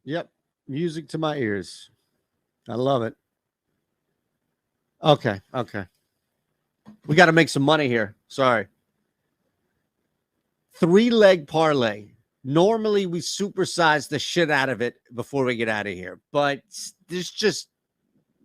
Yep. Music to my ears. I love it. Okay. Okay. We got to make some money here. Sorry. 3-leg parlay. Normally, we supersize the shit out of it before we get out of here, but there's just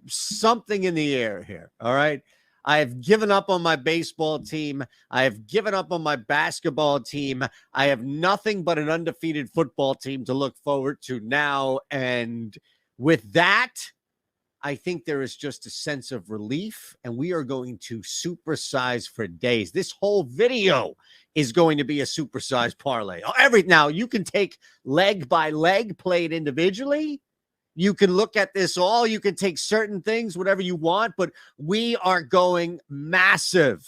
something in the air here. All right. I have given up on my baseball team. I have given up on my basketball team. I have nothing but an undefeated football team to look forward to now. And with that, I think there is just a sense of relief, and we are going to supersize for days. This whole video is going to be a supersize parlay. Now, you can take leg by leg, play it individually. You can look at this all. You can take certain things, whatever you want, but we are going massive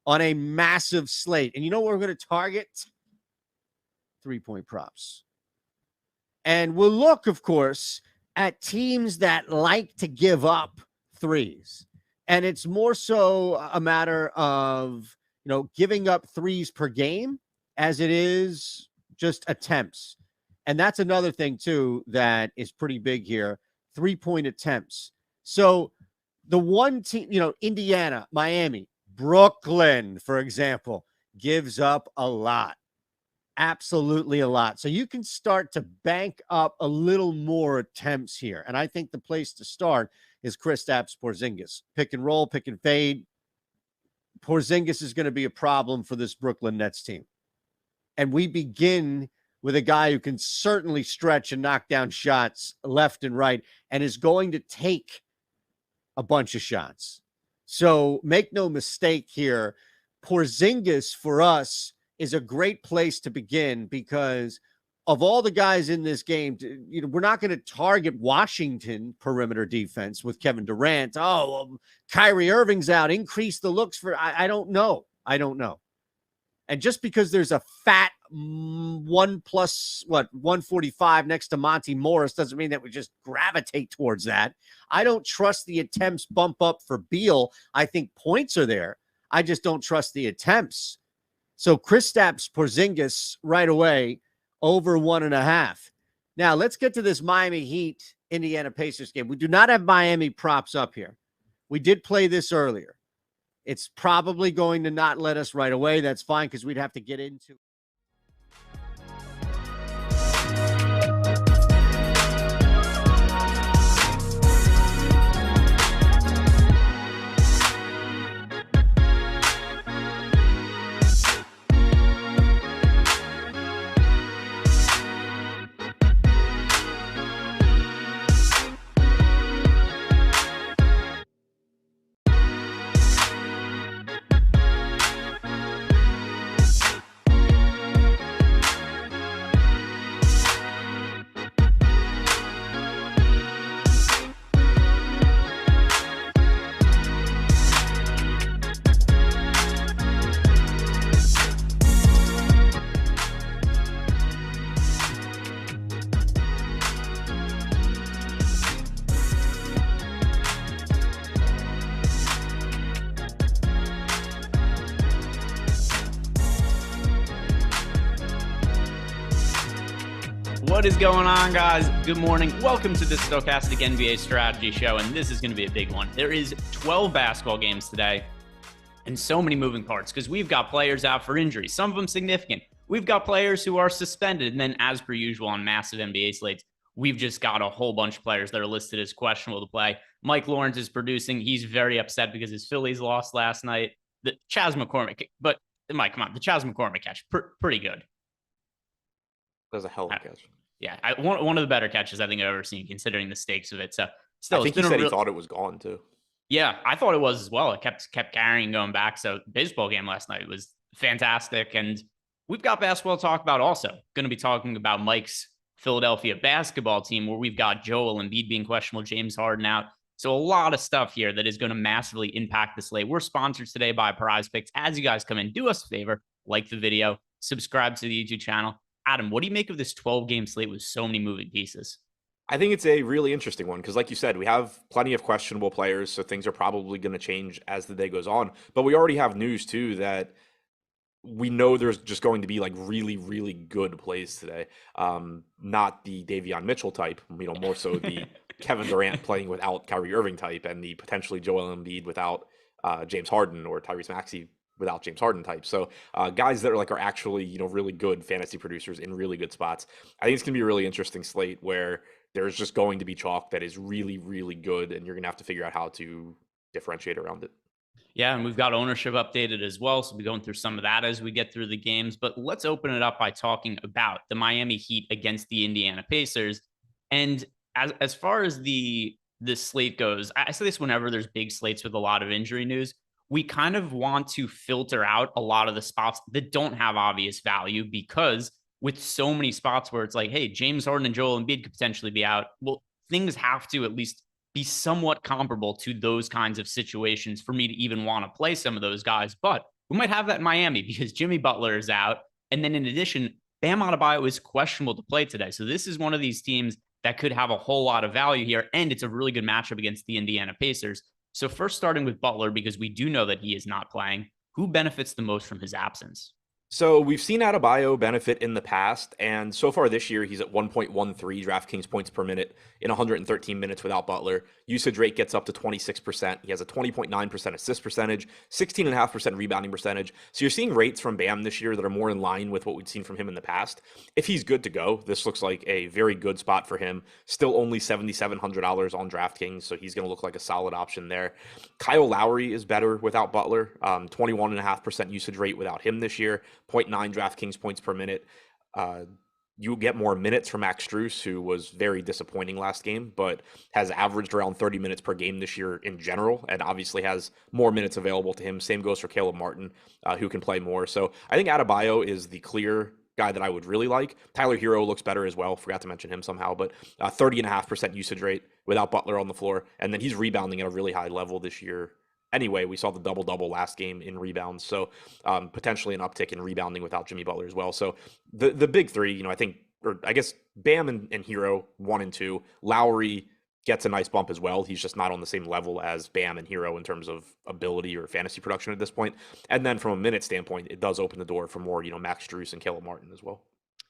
on a massive slate. And you know what we're going to target? 3-point props. And we'll look, of course, at teams that like to give up threes. And it's more so a matter of, giving up threes per game as it is just attempts. And that's another thing, too, that is pretty big here. 3-point attempts. So the one team, Indiana, Miami, Brooklyn, for example, gives up a lot. Absolutely a lot. So you can start to bank up a little more attempts here. And I think the place to start is Kristaps Porzingis. Pick and roll, pick and fade. Porzingis is going to be a problem for this Brooklyn Nets team. And we begin with a guy who can certainly stretch and knock down shots left and right and is going to take a bunch of shots. So make no mistake here. Porzingis for us is a great place to begin because of all the guys in this game, we're not going to target Washington perimeter defense with Kevin Durant. Kyrie Irving's out. Increase the looks for, I don't know. And just because there's a fat 145 next to Monty Morris doesn't mean that we just gravitate towards that. I don't trust the attempts bump up for Beal. I think points are there. I just don't trust the attempts. So Kristaps Porzingis right away over 1.5. Now let's get to this Miami Heat Indiana Pacers game. We do not have Miami props up here. We did play this earlier. It's probably going to not let us right away. That's fine because we'd have to get into. What is going on, guys? Good morning. Welcome to the Stokastic NBA Strategy Show, and this is going to be a big one. There is 12 basketball games today and so many moving parts because we've got players out for injury, some of them significant. We've got players who are suspended, and then as per usual on massive NBA slates, we've just got a whole bunch of players that are listed as questionable to play. Mike Lawrence is producing. He's very upset because his Phillies lost last night. The Chaz McCormick, but Mike, come on, the Chaz McCormick catch, pretty good. That was a hell of a catch. Yeah, one of the better catches I think I've ever seen, considering the stakes of it. So, still, I think he said he thought it was gone too. Yeah, I thought it was as well. It kept carrying, going back. So, baseball game last night was fantastic, and we've got basketball to talk about. Also, going to be talking about Mike's Philadelphia basketball team, where we've got Joel Embiid being questionable, James Harden out. So, a lot of stuff here that is going to massively impact the slate. We're sponsored today by Prize Picks. As you guys come in, do us a favor, like the video, subscribe to the YouTube channel. Adam, what do you make of this 12-game slate with so many moving pieces? I think it's a really interesting one because, like you said, we have plenty of questionable players, so things are probably going to change as the day goes on. But we already have news, too, that we know there's just going to be like really, really good plays today. Not the Davion Mitchell type, more so the Kevin Durant playing without Kyrie Irving type, and the potentially Joel Embiid without James Harden, or Tyrese Maxey without James Harden type. So guys that are actually, really good fantasy producers in really good spots. I think it's going to be a really interesting slate where there's just going to be chalk that is really, really good, and you're going to have to figure out how to differentiate around it. Yeah, and we've got ownership updated as well. So we're going through some of that as we get through the games. But let's open it up by talking about the Miami Heat against the Indiana Pacers. And as far as the slate goes, I say this whenever there's big slates with a lot of injury news. We kind of want to filter out a lot of the spots that don't have obvious value, because with so many spots where it's like, hey, James Harden and Joel Embiid could potentially be out. Well, things have to at least be somewhat comparable to those kinds of situations for me to even want to play some of those guys. But we might have that in Miami because Jimmy Butler is out. And then in addition, Bam Adebayo is questionable to play today. So this is one of these teams that could have a whole lot of value here. And it's a really good matchup against the Indiana Pacers. So first, starting with Butler, because we do know that he is not playing, who benefits the most from his absence? So we've seen Adebayo benefit in the past, and so far this year, he's at 1.13 DraftKings points per minute in 113 minutes without Butler. Usage rate gets up to 26%. He has a 20.9% assist percentage, 16.5% rebounding percentage. So you're seeing rates from Bam this year that are more in line with what we've seen from him in the past. If he's good to go, this looks like a very good spot for him. Still only $7,700 on DraftKings, so he's going to look like a solid option there. Kyle Lowry is better without Butler, 21.5% usage rate without him this year. 0.9 DraftKings points per minute. You get more minutes from Max Strus, who was very disappointing last game, but has averaged around 30 minutes per game this year in general, and obviously has more minutes available to him. Same goes for Caleb Martin, who can play more. So I think Adebayo is the clear guy that I would really like. Tyler Hero looks better as well. Forgot to mention him somehow, but 30.5% usage rate without Butler on the floor. And then he's rebounding at a really high level this year. Anyway, we saw the double-double last game in rebounds, so potentially an uptick in rebounding without Jimmy Butler as well. So the big three, I think, or I guess Bam and Hero, 1 and 2. Lowry gets a nice bump as well. He's just not on the same level as Bam and Hero in terms of ability or fantasy production at this point. And then from a minute standpoint, it does open the door for more, Max Strus and Caleb Martin as well.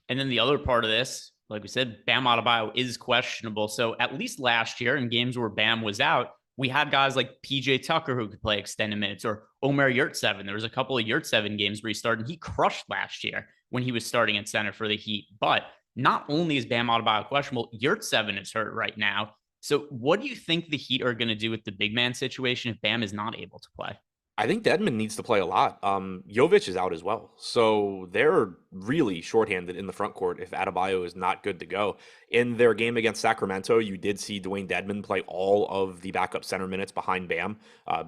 And then the other part of this, like we said, Bam Adebayo is questionable. So at least last year in games where Bam was out, we had guys like PJ Tucker who could play extended minutes, or Omer Yurtseven. There was a couple of Yurtseven games where he started, and he crushed last year when he was starting at center for the Heat. But not only is Bam Adebayo questionable, Yurtseven is hurt right now. So what do you think the Heat are going to do with the big man situation if Bam is not able to play? I think Dedmon needs to play a lot. Jovic is out as well. So they're really shorthanded in the front court if Adebayo is not good to go. In their game against Sacramento, you did see Dwayne Dedmon play all of the backup center minutes behind Bam.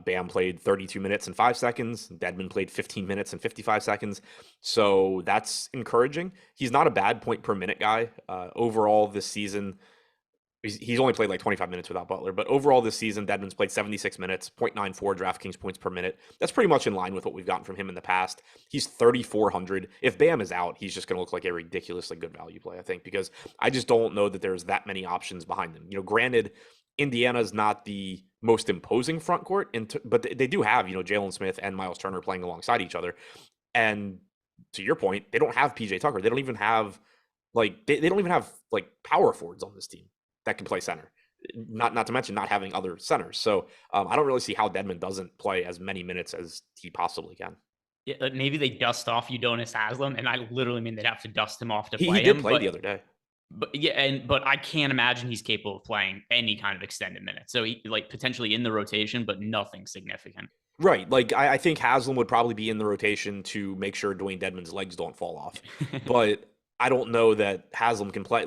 Bam played 32 minutes and 5 seconds. Dedmon played 15 minutes and 55 seconds. So that's encouraging. He's not a bad point per minute guy. Overall this season, he's only played like 25 minutes without Butler, but overall this season, Dedmon's played 76 minutes, 0.94 DraftKings points per minute. That's pretty much in line with what we've gotten from him in the past. He's 3,400. If Bam is out, he's just going to look like a ridiculously good value play, I think, because I just don't know that there's that many options behind him. Granted, Indiana's not the most imposing front court, but they do have, Jalen Smith and Miles Turner playing alongside each other. And to your point, they don't have PJ Tucker. They don't even have they don't even have power forwards on this team that can play center, not to mention not having other centers. So I don't really see how Dedmon doesn't play as many minutes as he possibly can. Yeah, maybe they dust off Udonis Haslem, and I literally mean they'd have to dust him off to play him. He did play the other day. But I can't imagine he's capable of playing any kind of extended minutes. So he potentially in the rotation, but nothing significant. Right. I think Haslem would probably be in the rotation to make sure Dwayne Dedmon's legs don't fall off. But I don't know that Haslem can play.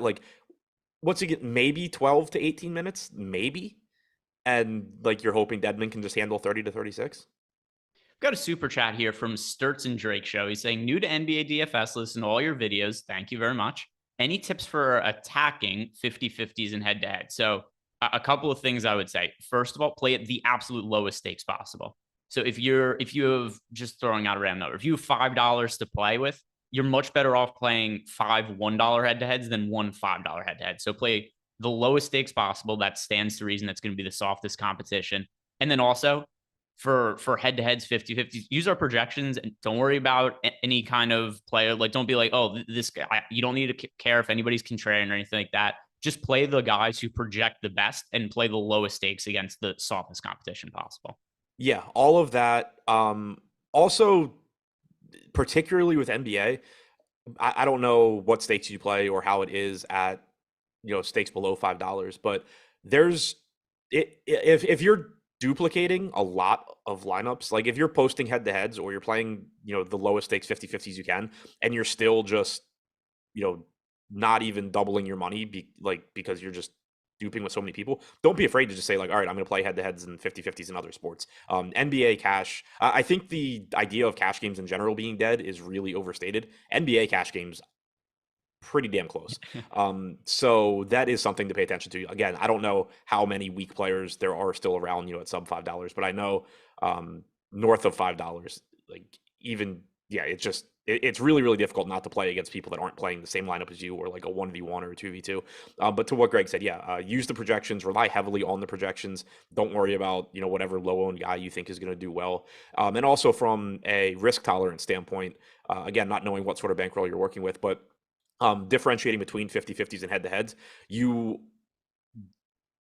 What's he get? Maybe 12 to 18 minutes, maybe. And you're hoping Dedmon can just handle 30 to 36. Got a super chat here from Sturts and Drake Show. He's saying, new to NBA DFS, listen to all your videos. Thank you very much. Any tips for attacking 50-50s and head-to-head? So a couple of things I would say. First of all, play at the absolute lowest stakes possible. So if you have, just throwing out a random number, if you have $5 to play with, you're much better off playing 5 $1 head-to-heads than 1 $5 head-to-head. So play the lowest stakes possible. That stands to reason that's going to be the softest competition. And then also for head-to-heads 50-50s. Use our projections and don't worry about any kind of player. Like, don't be like, oh, this guy, you don't need to care if anybody's contrarian or anything like that. Just play the guys who project the best and play the lowest stakes against the softest competition possible. Yeah, all of that. Also, particularly with NBA, I don't know what stakes you play or how it is at, stakes below $5, but there's if you're duplicating a lot of lineups, like if you're posting head to heads or you're playing, the lowest stakes 50-50s you can, and you're still just, not even doubling your money because you're just duping with so many people, don't be afraid to just say like, all right, I'm going to play head to heads and 50-50s in other sports. NBA cash, I think the idea of cash games in general being dead is really overstated. NBA cash games, pretty damn close. So that is something to pay attention to. Again, I don't know how many weak players there are still around, at sub $5, but I know north of $5, like even, yeah, it's really, really difficult not to play against people that aren't playing the same lineup as you, or like a 1v1 or a 2v2. But to what Greg said, use the projections, rely heavily on the projections. Don't worry about, whatever low-owned guy you think is going to do well. And also from a risk tolerance standpoint, again, not knowing what sort of bankroll you're working with, but differentiating between 50-50s and head-to-heads,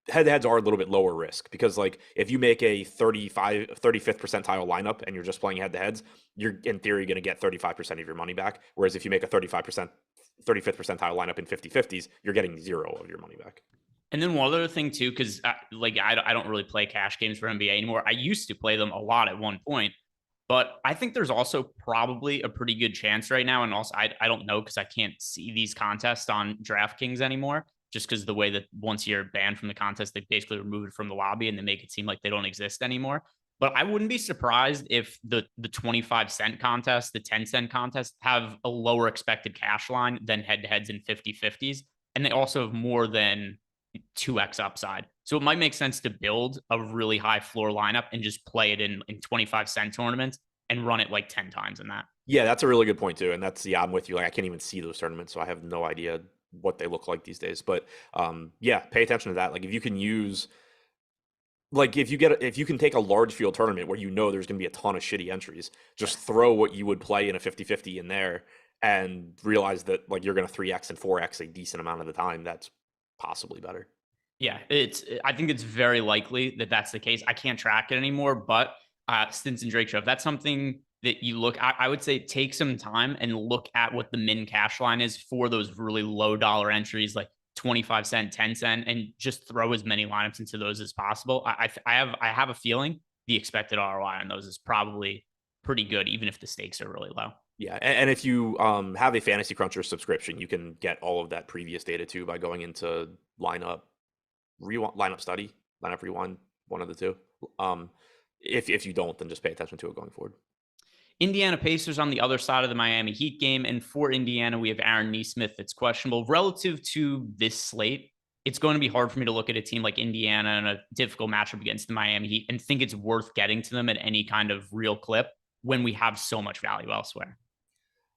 head-to-heads are a little bit lower risk, because like if you make a 35th percentile lineup and you're just playing head-to-heads, you're in theory going to get 35% of your money back. Whereas if you make a 35th percentile lineup in 50-50s, you're getting 0 of your money back. And then one other thing too, because I don't really play cash games for NBA anymore. I used to play them a lot at one point, but I think there's also probably a pretty good chance right now. And also, I don't know, because I can't see these contests on DraftKings anymore, just because the way that once you're banned from the contest, they basically remove it from the lobby and they make it seem like they don't exist anymore. But I wouldn't be surprised if the 25-cent contest, the 10-cent contest have a lower expected cash line than head-to-heads in 50-50s. And they also have more than 2x upside. So it might make sense to build a really high floor lineup and just play it in 25-cent tournaments and run it like 10 times in that. Yeah, that's a really good point too. And I'm with you. Like, I can't even see those tournaments, so I have no idea what they look like these days. But pay attention to that. Like, if you can use, like if you can take a large field tournament where there's going to be a ton of shitty entries, just throw what you would play in a 50-50 in there and realize that like you're going to 3x and 4x a decent amount of the time. That's possibly better. Yeah, I think it's very likely that that's the case. I can't track it anymore, but Stinson and Drake show, if that's something that you look, I would say take some time and look at what the min cash line is for those really low dollar entries, like 25-cent, 10-cent, and just throw as many lineups into those as possible. I have a feeling the expected ROI on those is probably pretty good, even if the stakes are really low. Yeah, and if you have a Fantasy Cruncher subscription, you can get all of that previous data too by going into lineup study, lineup rewind, one of the two. If you don't, then just pay attention to it going forward. Indiana Pacers on the other side of the Miami Heat game. And for Indiana, we have Aaron Nesmith that's questionable. Relative to this slate, it's going to be hard for me to look at a team like Indiana and a difficult matchup against the Miami Heat and think it's worth getting to them at any kind of real clip when we have so much value elsewhere.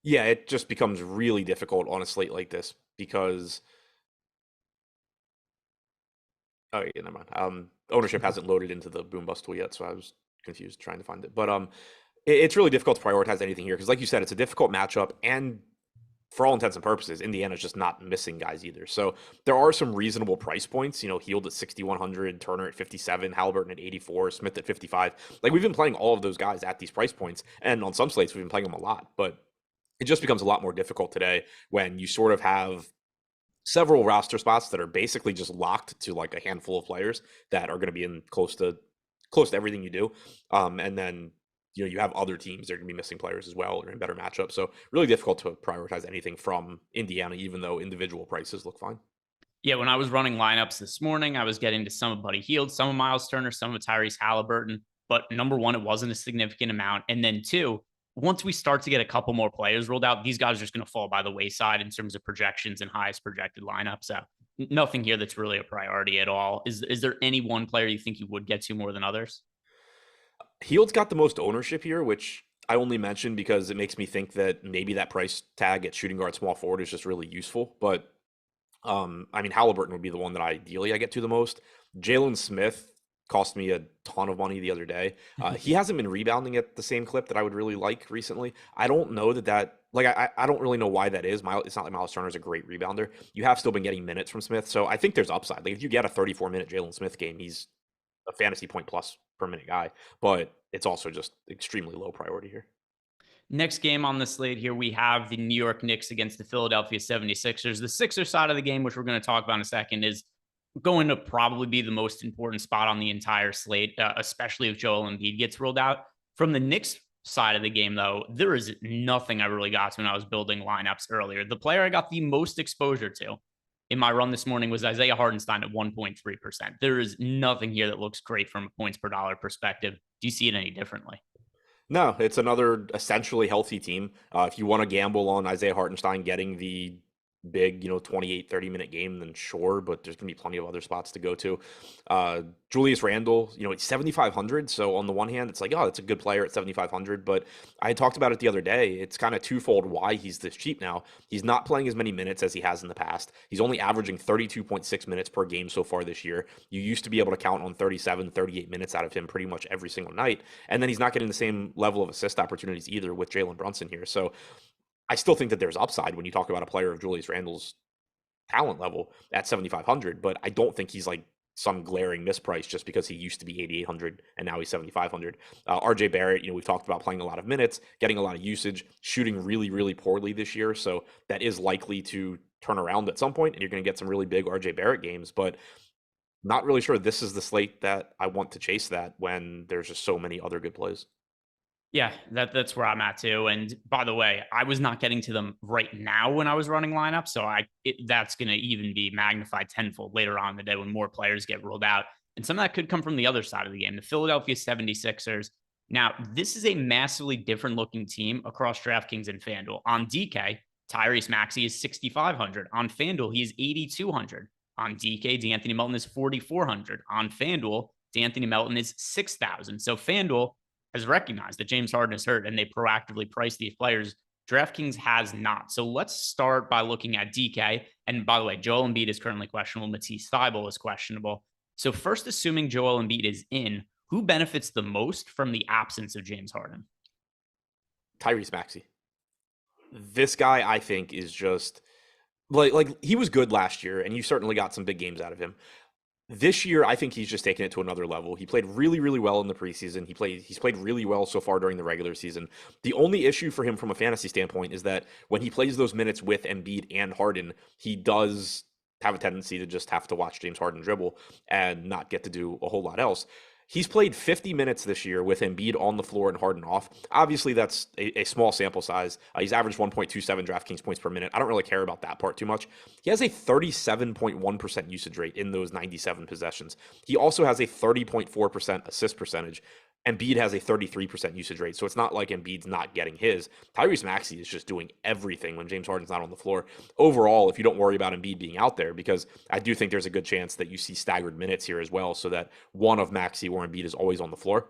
Yeah, it just becomes really difficult on a slate like this because never mind. Ownership hasn't loaded into the Boom Bust tool yet, so I was confused trying to find it. But it's really difficult to prioritize anything here because, like you said, it's a difficult matchup, and for all intents and purposes, Indiana's just not missing guys either. So there are some reasonable price points. Hield at 6,100, Turner at 57, Halliburton at 84, Smith at 55. Like, we've been playing all of those guys at these price points, and on some slates we've been playing them a lot. But it just becomes a lot more difficult today when you sort of have several roster spots that are basically just locked to like a handful of players that are going to be in close to everything you do. And then, you have other teams that are going to be missing players as well or in better matchups. So really difficult to prioritize anything from Indiana, even though individual prices look fine. Yeah, when I was running lineups this morning, I was getting to some of Buddy Hield, some of Miles Turner, some of Tyrese Halliburton. But number one, it wasn't a significant amount. And then two, once we start to get a couple more players rolled out, these guys are just going to fall by the wayside in terms of projections and highest projected lineup. So nothing here that's really a priority at all. Is there any one player you think you would get to more than others? Hield's got the most ownership here, which I only mentioned because it makes me think that maybe that price tag at shooting guard small forward is just really useful. But Halliburton would be the one that ideally I get to the most. Jalen Smith cost me a ton of money the other day. He hasn't been rebounding at the same clip that I would really like recently. I don't know I don't really know why that is. It's not like Miles Turner is a great rebounder. You have still been getting minutes from Smith, so I think there's upside. Like if you get a 34-minute Jalen Smith game, he's a fantasy point plus per minute guy, but it's also just extremely low priority here. Next game on the slate here, we have the New York Knicks against the Philadelphia 76ers. The Sixers side of the game, which we're going to talk about in a second, is going to probably be the most important spot on the entire slate, especially if Joel Embiid gets ruled out. From the Knicks side of the game, though, there is nothing I really got to when I was building lineups earlier. The player I got the most exposure to in my run this morning was Isaiah Hartenstein at 1.3%. There is nothing here that looks great from a points per dollar perspective. Do you see it any differently? No, it's another essentially healthy team. If you want to gamble on Isaiah Hartenstein getting the big, 28, 30-minute game, then sure, but there's going to be plenty of other spots to go to. Julius Randle, it's 7,500. So on the one hand, it's like, oh, it's a good player at 7,500. But I talked about it the other day. It's kind of twofold why he's this cheap now. He's not playing as many minutes as he has in the past. He's only averaging 32.6 minutes per game so far this year. You used to be able to count on 37, 38 minutes out of him pretty much every single night. And then he's not getting the same level of assist opportunities either with Jalen Brunson here. So I still think that there's upside when you talk about a player of Julius Randle's talent level at 7,500, but I don't think he's like some glaring misprice just because he used to be 8,800 and now he's 7,500. RJ Barrett, we've talked about playing a lot of minutes, getting a lot of usage, shooting really, really poorly this year. So that is likely to turn around at some point and you're going to get some really big RJ Barrett games, but not really sure this is the slate that I want to chase that when there's just so many other good plays. Yeah, that's where I'm at too. And by the way, I was not getting to them right now when I was running lineups, so that's going to even be magnified tenfold later on in the day when more players get ruled out. And some of that could come from the other side of the game, the Philadelphia 76ers. Now, this is a massively different looking team across DraftKings and FanDuel. On DK, Tyrese Maxey is 6,500. On FanDuel, he is 8,200. On DK, D'Anthony Melton is 4,400. On FanDuel, D'Anthony Melton is 6,000. So FanDuel has recognized that James Harden is hurt and they proactively price these players. DraftKings has not. So let's start by looking at DK. And by the way, Joel Embiid is currently questionable. Matisse Thybulle is questionable. So first, assuming Joel Embiid is in, who benefits the most from the absence of James Harden? Tyrese Maxey. This guy, I think, is just like he was good last year, and you certainly got some big games out of him. This year, I think he's just taken it to another level. He played really, really well in the preseason. He's played really well so far during the regular season. The only issue for him from a fantasy standpoint is that when he plays those minutes with Embiid and Harden, he does have a tendency to just have to watch James Harden dribble and not get to do a whole lot else. He's played 50 minutes this year with Embiid on the floor and Harden off. Obviously, that's a small sample size. He's averaged 1.27 DraftKings points per minute. I don't really care about that part too much. He has a 37.1% usage rate in those 97 possessions. He also has a 30.4% assist percentage. Embiid has a 33% usage rate, so it's not like Embiid's not getting his. Tyrese Maxey is just doing everything when James Harden's not on the floor. Overall, if you don't worry about Embiid being out there, because I do think there's a good chance that you see staggered minutes here as well, so that one of Maxey or Embiid is always on the floor.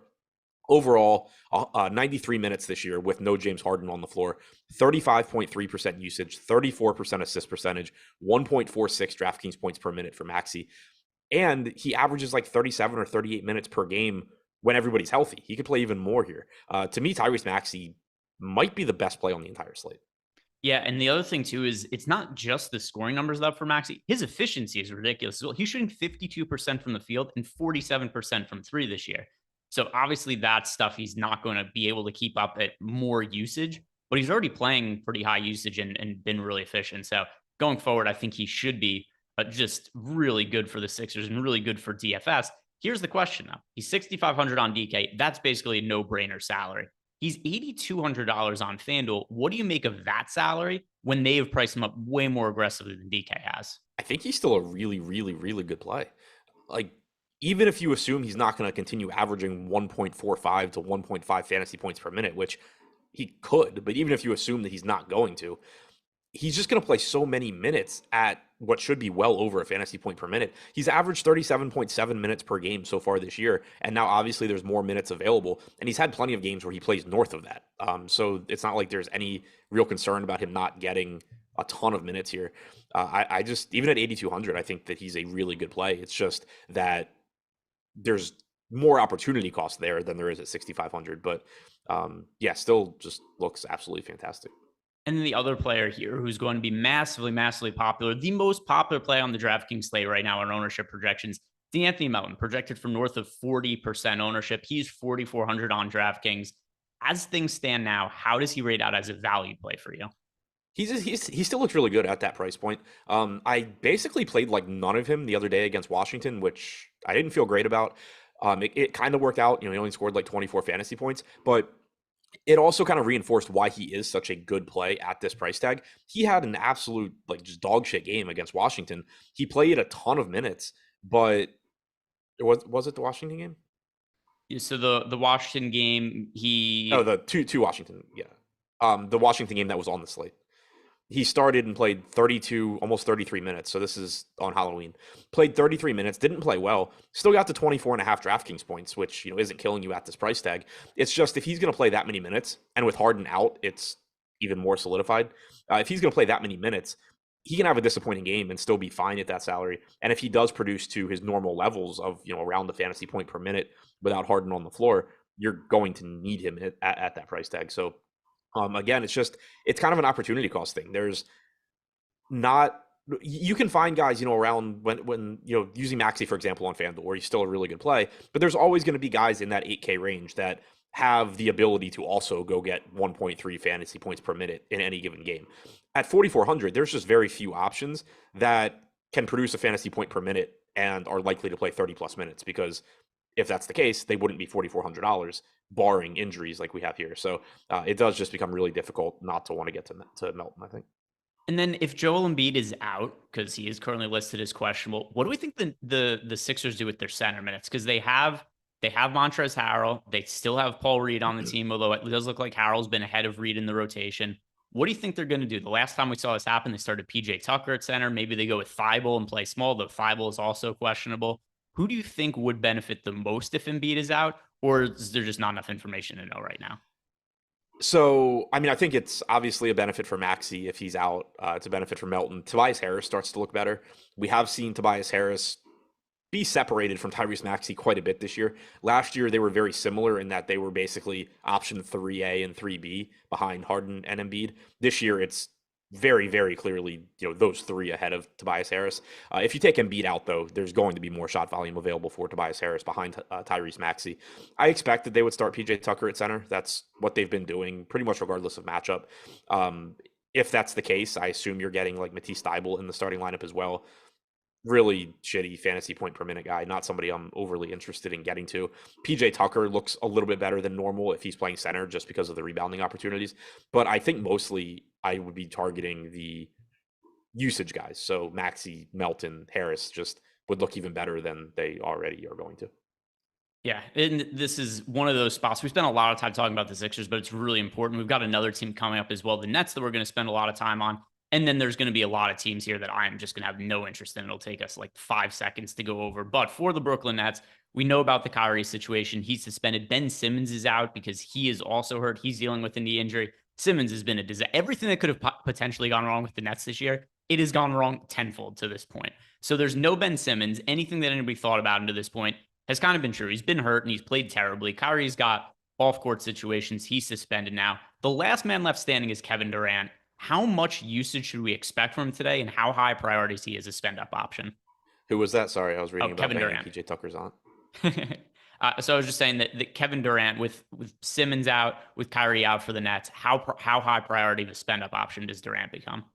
Overall, 93 minutes this year with no James Harden on the floor, 35.3% usage, 34% assist percentage, 1.46 DraftKings points per minute for Maxey. And he averages like 37 or 38 minutes per game when everybody's healthy. He could play even more here. To me, Tyrese Maxey might be the best play on the entire slate. Yeah, and the other thing too is it's not just the scoring numbers up for Maxey. His efficiency is ridiculous. He's shooting 52% from the field and 47% from three this year. So obviously that stuff he's not going to be able to keep up at more usage, but he's already playing pretty high usage and been really efficient. So going forward, I think he should be just really good for the Sixers and really good for DFS. Here's the question, though. He's 6,500 on DK. That's basically a no-brainer salary. He's $8,200 on FanDuel. What do you make of that salary when they have priced him up way more aggressively than DK has? I think he's still a really, really, really good play. Like, even if you assume he's not going to continue averaging 1.45 to 1.5 fantasy points per minute, which he could, but even if you assume that he's not going to, he's just going to play so many minutes at what should be well over a fantasy point per minute. He's averaged 37.7 minutes per game so far this year. And now obviously there's more minutes available, and he's had plenty of games where he plays north of that. So it's not like there's any real concern about him not getting a ton of minutes here. I just, even at 8,200, I think that he's a really good play. It's just that there's more opportunity cost there than there is at 6,500. But yeah, still just looks absolutely fantastic. And then the other player here who's going to be massively, massively popular, the most popular play on the DraftKings slate right now on ownership projections, D'Anthony Melton, projected for north of 40% ownership. He's 4,400 on DraftKings. As things stand now, how does he rate out as a value play for you? He still looks really good at that price point. I basically played like none of him the other day against Washington, which I didn't feel great about. It kind of worked out. He only scored like 24 fantasy points, but it also kind of reinforced why he is such a good play at this price tag. He had an absolute like just dog shit game against Washington. He played a ton of minutes, but was it the Washington game? So the Washington game, The two Washington, yeah. The Washington game that was on the slate. He started and played 32, almost 33 minutes. So this is on Halloween. Played 33 minutes, didn't play well. Still got to 24 and a half DraftKings points, which isn't killing you at this price tag. It's just if he's going to play that many minutes, and with Harden out, it's even more solidified. If he's going to play that many minutes, he can have a disappointing game and still be fine at that salary. And if he does produce to his normal levels of around the fantasy point per minute without Harden on the floor, you're going to need him at that price tag. So again, it's kind of an opportunity cost thing. There's not, you can find guys, around when using Maxey, for example, on FanDuel, where he's still a really good play, but there's always going to be guys in that 8K range that have the ability to also go get 1.3 fantasy points per minute in any given game. At 4,400, there's just very few options that can produce a fantasy point per minute and are likely to play 30 plus minutes, because if that's the case, they wouldn't be $4,400, barring injuries like we have here. So it does just become really difficult not to want to get to Melton, I think. And then if Joel Embiid is out, because he is currently listed as questionable, what do we think the Sixers do with their center minutes? Because they have Montrezl Harrell. They still have Paul Reed on the team, although it does look like Harrell's been ahead of Reed in the rotation. What do you think they're going to do? The last time we saw this happen, they started PJ Tucker at center. Maybe they go with Thibault and play small, though Thibault is also questionable. Who do you think would benefit the most if Embiid is out, or is there just not enough information to know right now? So, I think it's obviously a benefit for Maxey if he's out. It's a benefit for Melton. Tobias Harris starts to look better. We have seen Tobias Harris be separated from Tyrese Maxey quite a bit this year. Last year, they were very similar in that they were basically option 3A and 3B behind Harden and Embiid. This year, it's very, very clearly, those three ahead of Tobias Harris. If you take Embiid out, though, there's going to be more shot volume available for Tobias Harris behind Tyrese Maxey. I expect that they would start PJ Tucker at center. That's what they've been doing pretty much regardless of matchup. If that's the case, I assume you're getting like Matisse Thybulle in the starting lineup as well. Really shitty fantasy point per minute guy, not somebody I'm overly interested in getting to. PJ Tucker looks a little bit better than normal if he's playing center just because of the rebounding opportunities. But I think mostly I would be targeting the usage guys. So Maxey, Melton, Harris just would look even better than they already are going to. Yeah, and this is one of those spots. We spent a lot of time talking about the Sixers, but it's really important. We've got another team coming up as well, the Nets, that we're going to spend a lot of time on. And then there's going to be a lot of teams here that I'm just going to have no interest in. It'll take us like 5 seconds to go over. But for the Brooklyn Nets, we know about the Kyrie situation. He's suspended. Ben Simmons is out because he is also hurt. He's dealing with a knee injury. Simmons has been a disaster. Everything that could have potentially gone wrong with the Nets this year, it has gone wrong tenfold to this point. So there's no Ben Simmons. Anything that anybody thought about him to this point has kind of been true. He's been hurt and he's played terribly. Kyrie's got off-court situations. He's suspended now. The last man left standing is Kevin Durant. How much usage should we expect from him today, and how high priority is he as a spend-up option? Who was that? Sorry, I was reading about Kevin Durant. PJ Tucker's on. So I was just saying that Kevin Durant, with Simmons out, with Kyrie out for the Nets, how high priority of a spend-up option does Durant become?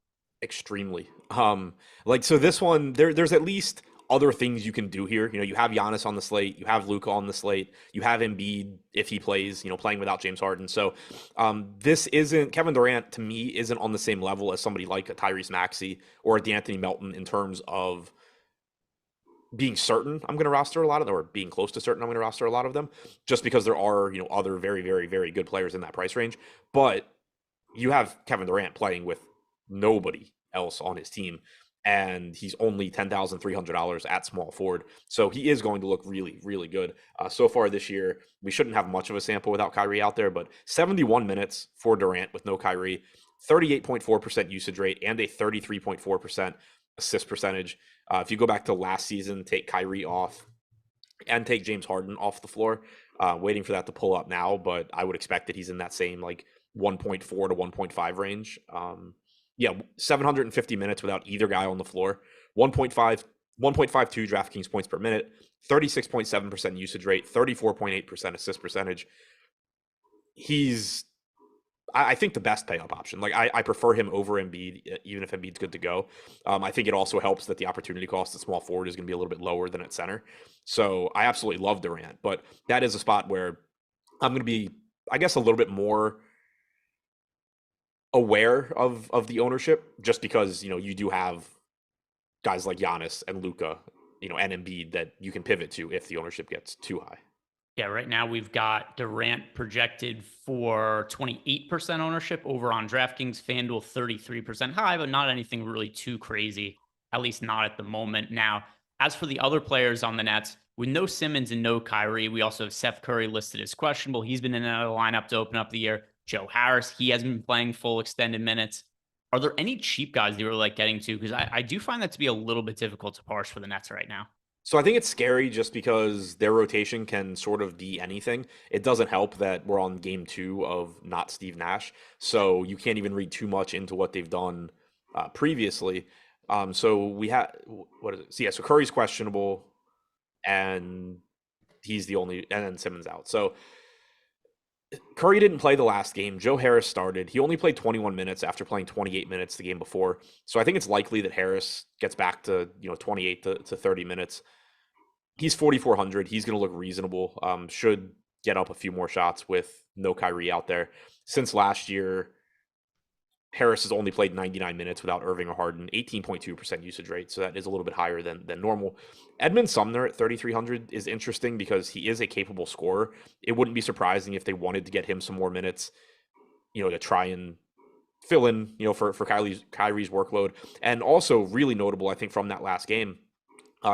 Extremely. So this one, there's at least other things you can do here. You have Giannis on the slate, you have Luka on the slate, you have Embiid if he plays, playing without James Harden. So this isn't, Kevin Durant to me isn't on the same level as somebody like a Tyrese Maxey or a D'Anthony Melton in terms of being certain I'm going to roster a lot of them, or being close to certain I'm going to roster a lot of them, just because there are, other very, very, very good players in that price range. But you have Kevin Durant playing with nobody else on his team, and he's only $10,300 at small forward. So he is going to look really, really good. So far this year, we shouldn't have much of a sample without Kyrie out there, but 71 minutes for Durant with no Kyrie, 38.4% usage rate, and a 33.4% assist percentage. If you go back to last season, take Kyrie off, and take James Harden off the floor. Waiting for that to pull up now, but I would expect that he's in that same like 1.4 to 1.5 range. 750 minutes without either guy on the floor. 1.5, 1.52 DraftKings points per minute, 36.7% usage rate, 34.8% assist percentage. He's, I think, the best pay up option. Like I prefer him over Embiid, even if Embiid's good to go. I think it also helps that the opportunity cost at small forward is going to be a little bit lower than at center. So I absolutely love Durant, but that is a spot where I'm going to be, I guess, a little bit more aware of the ownership, just because, you do have guys like Giannis and Luka, and Embiid that you can pivot to if the ownership gets too high. Yeah, right now we've got Durant projected for 28% ownership over on DraftKings, FanDuel 33% high, but not anything really too crazy, at least not at the moment. Now, as for the other players on the Nets, with no Simmons and no Kyrie, we also have Seth Curry listed as questionable. He's been in and out of the lineup to open up the year. Joe Harris, he hasn't been playing full extended minutes. Are there any cheap guys that you were like getting to? Because I do find that to be a little bit difficult to parse for the Nets right now. So I think it's scary just because their rotation can sort of be anything. It doesn't help that we're on game 2 of not Steve Nash, so you can't even read too much into what they've done previously. So we have, what is it? So yeah, so Curry's questionable, and he's the only, and then Simmons out. So Curry didn't play the last game. Joe Harris started. He only played 21 minutes after playing 28 minutes the game before. So I think it's likely that Harris gets back to 28 to 30 minutes. He's 4,400. He's going to look reasonable. Should get up a few more shots with no Kyrie out there. Since last year, Harris has only played 99 minutes without Irving or Harden, 18.2% usage rate. So that is a little bit higher than normal. Edmund Sumner at 3,300 is interesting because he is a capable scorer. It wouldn't be surprising if they wanted to get him some more minutes, to try and fill in, for Kyrie's workload. And also really notable, I think, from that last game,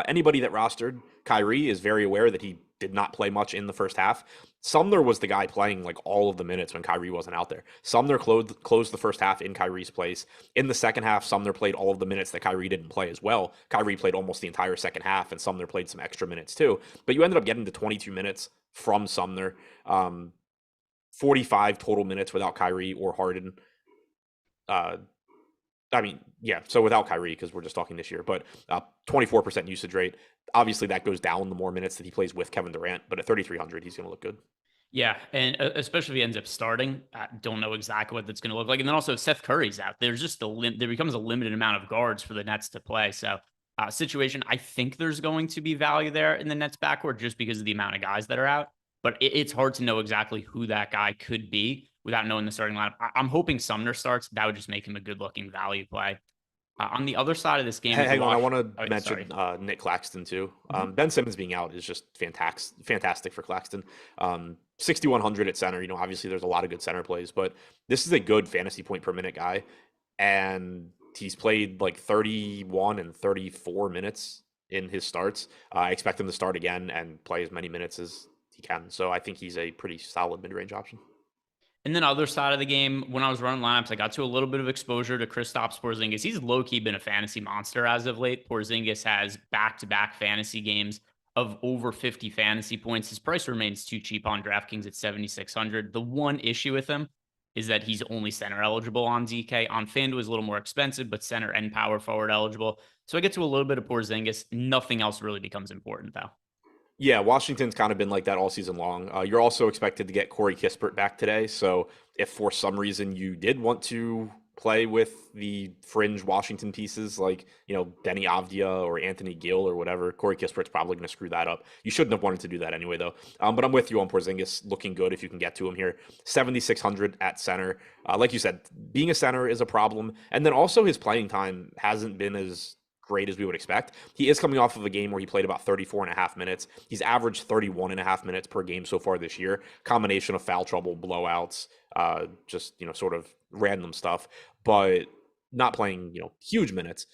anybody that rostered Kyrie is very aware that he did not play much in the first half. Sumner was the guy playing like all of the minutes when Kyrie wasn't out there. Sumner closed the first half in Kyrie's place. In the second half, Sumner played all of the minutes that Kyrie didn't play as well. Kyrie played almost the entire second half, and Sumner played some extra minutes too. But you ended up getting to 22 minutes from Sumner, 45 total minutes without Kyrie or Harden. So without Kyrie, because we're just talking this year, but 24% usage rate. Obviously, that goes down the more minutes that he plays with Kevin Durant, but at 3,300, he's going to look good. Yeah, and especially if he ends up starting, I don't know exactly what that's going to look like. And then also, if Seth Curry's out, there's just there becomes a limited amount of guards for the Nets to play. So, situation, I think there's going to be value there in the Nets backcourt just because of the amount of guys that are out. But it's hard to know exactly who that guy could be without knowing the starting lineup. I'm hoping Sumner starts. That would just make him a good-looking value play. On the other side of this game, hang on, I want to mention Nick Claxton too. Ben Simmons being out is just fantastic for Claxton. 6,100 at center. Obviously there's a lot of good center plays, but this is a good fantasy point per minute guy, and he's played like 31 and 34 minutes in his starts. I expect him to start again and play as many minutes as he can. So I think he's a pretty solid mid-range option. And then other side of the game, when I was running lineups, I got to a little bit of exposure to Kristaps Porzingis. He's low-key been a fantasy monster as of late. Porzingis has back-to-back fantasy games of over 50 fantasy points. His price remains too cheap on DraftKings at 7,600. The one issue with him is that he's only center eligible on DK. On FanDuel is a little more expensive, but center and power forward eligible. So I get to a little bit of Porzingis. Nothing else really becomes important, though. Yeah, Washington's kind of been like that all season long. You're also expected to get Corey Kispert back today. So if for some reason you did want to play with the fringe Washington pieces like, Benny Avdia or Anthony Gill or whatever, Corey Kispert's probably going to screw that up. You shouldn't have wanted to do that anyway, though. But I'm with you on Porzingis looking good if you can get to him here. 7,600 at center. Like you said, being a center is a problem. And then also his playing time hasn't been as great as we would expect. He is coming off of a game where he played about 34 and a half minutes. He's averaged 31 and a half minutes per game so far this year. Combination of foul trouble, blowouts, just, sort of random stuff, but not playing, huge minutes.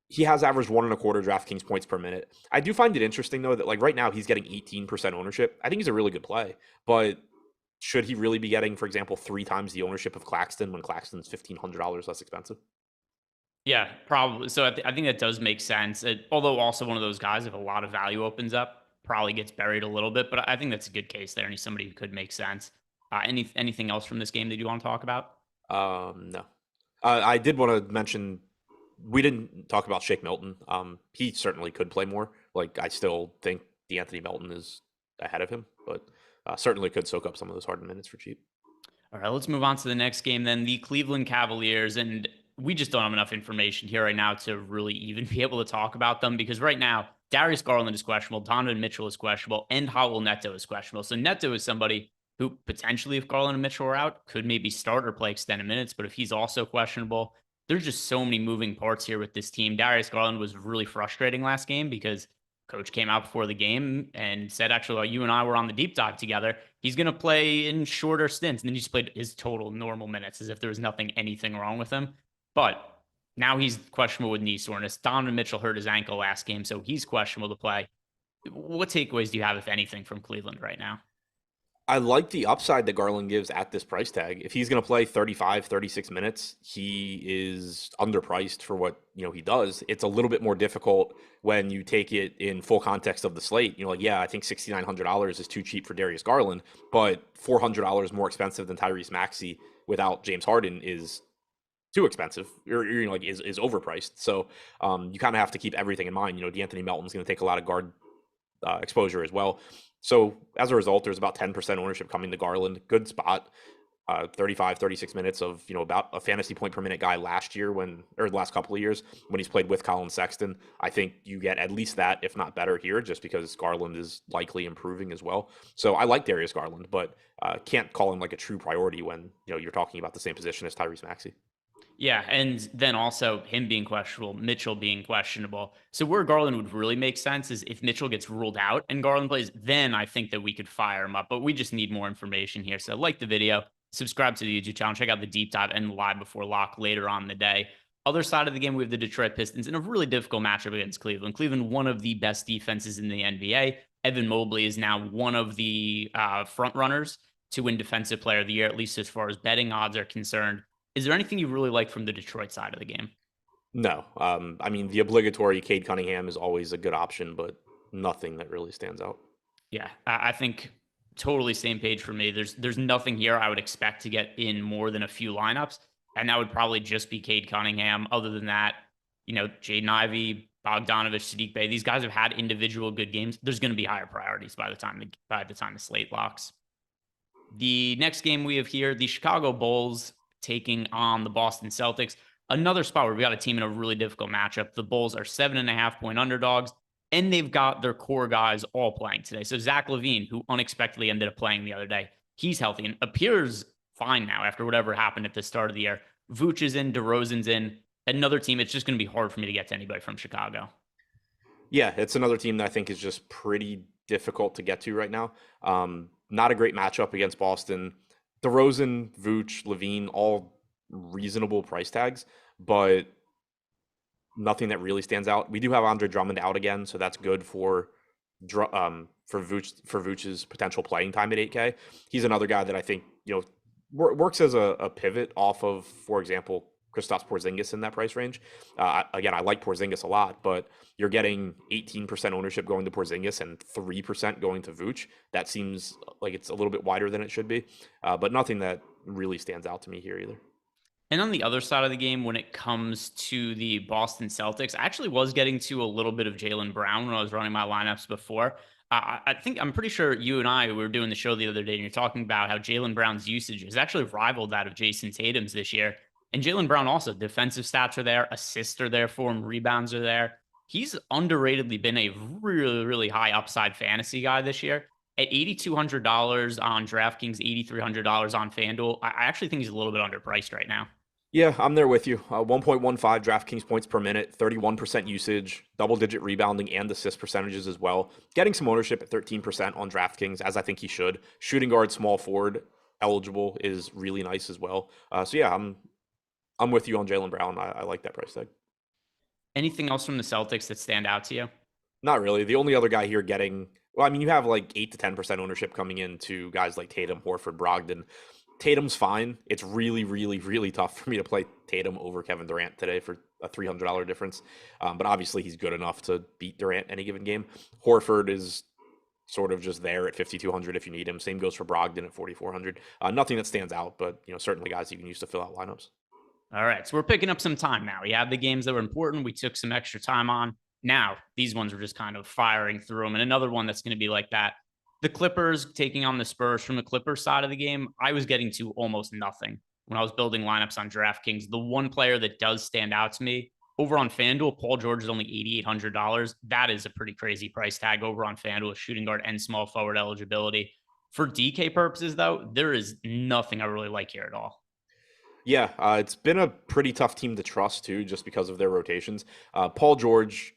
He has averaged 1.25 DraftKings points per minute. I do find it interesting, though, that like right now he's getting 18% ownership. I think he's a really good play, but should he really be getting, for example, 3 times the ownership of Claxton when Claxton's $1,500 less expensive? Yeah, probably. So I think that does make sense. Although also one of those guys, if a lot of value opens up, probably gets buried a little bit, but I think that's a good case there, and he's somebody who could make sense. Anything else from this game that you want to talk about? No. I did want to mention we didn't talk about Shake Milton. He certainly could play more. Like, I still think DeAnthony Melton is ahead of him, but certainly could soak up some of those hardened minutes for cheap. All right, let's move on to the next game then. The Cleveland Cavaliers, and we just don't have enough information here right now to really even be able to talk about them, because right now Darius Garland is questionable, Donovan Mitchell is questionable, and Raul Neto is questionable. So Neto is somebody who potentially, if Garland and Mitchell are out, could maybe start or play extended minutes. But if he's also questionable, there's just so many moving parts here with this team. Darius Garland was really frustrating last game because coach came out before the game and said, actually, while you and I were on the deep dive together, he's going to play in shorter stints. And then he just played his total normal minutes as if there was anything wrong with him. But now he's questionable with knee soreness. Donovan Mitchell hurt his ankle last game, so he's questionable to play. What takeaways do you have, if anything, from Cleveland right now? I like the upside that Garland gives at this price tag. If he's going to play 35, 36 minutes, he is underpriced for what, he does. It's a little bit more difficult when you take it in full context of the slate. Yeah, I think $6,900 is too cheap for Darius Garland, but $400 more expensive than Tyrese Maxey without James Harden is too expensive, or is overpriced. So you kind of have to keep everything in mind. DeAnthony Melton's going to take a lot of guard exposure as well. So as a result, there's about 10% ownership coming to Garland. Good spot. 35, 36 minutes of, about a fantasy point per minute guy last year or the last couple of years when he's played with Colin Sexton. I think you get at least that, if not better here, just because Garland is likely improving as well. So I like Darius Garland, but can't call him like a true priority when, you're talking about the same position as Tyrese Maxey. Yeah, and then also him being questionable, Mitchell being questionable. So where Garland would really make sense is if Mitchell gets ruled out and Garland plays, then I think that we could fire him up. But we just need more information here. So like the video, subscribe to the YouTube channel, check out the deep dive and live before lock later on in the day. Other side of the game, we have the Detroit Pistons in a really difficult matchup against Cleveland. Cleveland, one of the best defenses in the NBA. Evan Mobley is now one of the front runners to win Defensive Player of the Year, at least as far as betting odds are concerned. Is there anything you really like from the Detroit side of the game? No. The obligatory Cade Cunningham is always a good option, but nothing that really stands out. Yeah, I think totally same page for me. There's nothing here I would expect to get in more than a few lineups, and that would probably just be Cade Cunningham. Other than that, Jaden Ivey, Bogdanovich, Saddiq Bey, these guys have had individual good games. There's going to be higher priorities by the time the slate locks. The next game we have here, the Chicago Bulls taking on the Boston Celtics. Another spot where we got a team in a really difficult matchup. The Bulls are 7.5 point underdogs, and they've got their core guys all playing today. So Zach LaVine, who unexpectedly ended up playing the other day, he's healthy and appears fine now after whatever happened at the start of the year. Vooch is in, DeRozan's in. Another team, it's just going to be hard for me to get to anybody from Chicago. Yeah, it's another team that I think is just pretty difficult to get to right now. Not a great matchup against Boston. DeRozan, Vooch, LaVine, all reasonable price tags, but nothing that really stands out. We do have Andre Drummond out again, so that's good for Vooch's potential playing time at 8K. He's another guy that I think works as a pivot off of, for example, Kristaps Porzingis in that price range. Again, I like Porzingis a lot, but you're getting 18% ownership going to Porzingis and 3% going to Vooch. That seems like it's a little bit wider than it should be, but nothing that really stands out to me here either. And on the other side of the game, when it comes to the Boston Celtics, I actually was getting to a little bit of Jaylen Brown when I was running my lineups before. I'm pretty sure you and I were doing the show the other day, and you're talking about how Jaylen Brown's usage has actually rivaled that of Jason Tatum's this year. And Jaylen Brown also, defensive stats are there, assists are there for him, rebounds are there. He's underratedly been a really, really high upside fantasy guy this year. At $8,200 on DraftKings, $8,300 on FanDuel, I actually think he's a little bit underpriced right now. Yeah, I'm there with you. 1.15 DraftKings points per minute, 31% usage, double-digit rebounding and assist percentages as well. Getting some ownership at 13% on DraftKings, as I think he should. Shooting guard, small forward, eligible is really nice as well. So yeah, I'm with you on Jaylen Brown. I like that price tag. Anything else from the Celtics that stand out to you? Not really. The only other guy here getting, you have like 8 to 10% ownership coming into guys like Tatum, Horford, Brogdon. Tatum's fine. It's really, really, really tough for me to play Tatum over Kevin Durant today for a $300 difference. But obviously he's good enough to beat Durant any given game. Horford is sort of just there at 5,200 if you need him. Same goes for Brogdon at 4,400. Nothing that stands out, but certainly guys you can use to fill out lineups. All right, so we're picking up some time now. We had the games that were important. We took some extra time on. Now, these ones are just kind of firing through them. And another one that's going to be like that, the Clippers taking on the Spurs. From the Clippers side of the game, I was getting to almost nothing when I was building lineups on DraftKings. The one player that does stand out to me over on FanDuel, Paul George is only $8,800. That is a pretty crazy price tag over on FanDuel, shooting guard and small forward eligibility. For DK purposes, though, there is nothing I really like here at all. Yeah, it's been a pretty tough team to trust, too, just because of their rotations. Paul George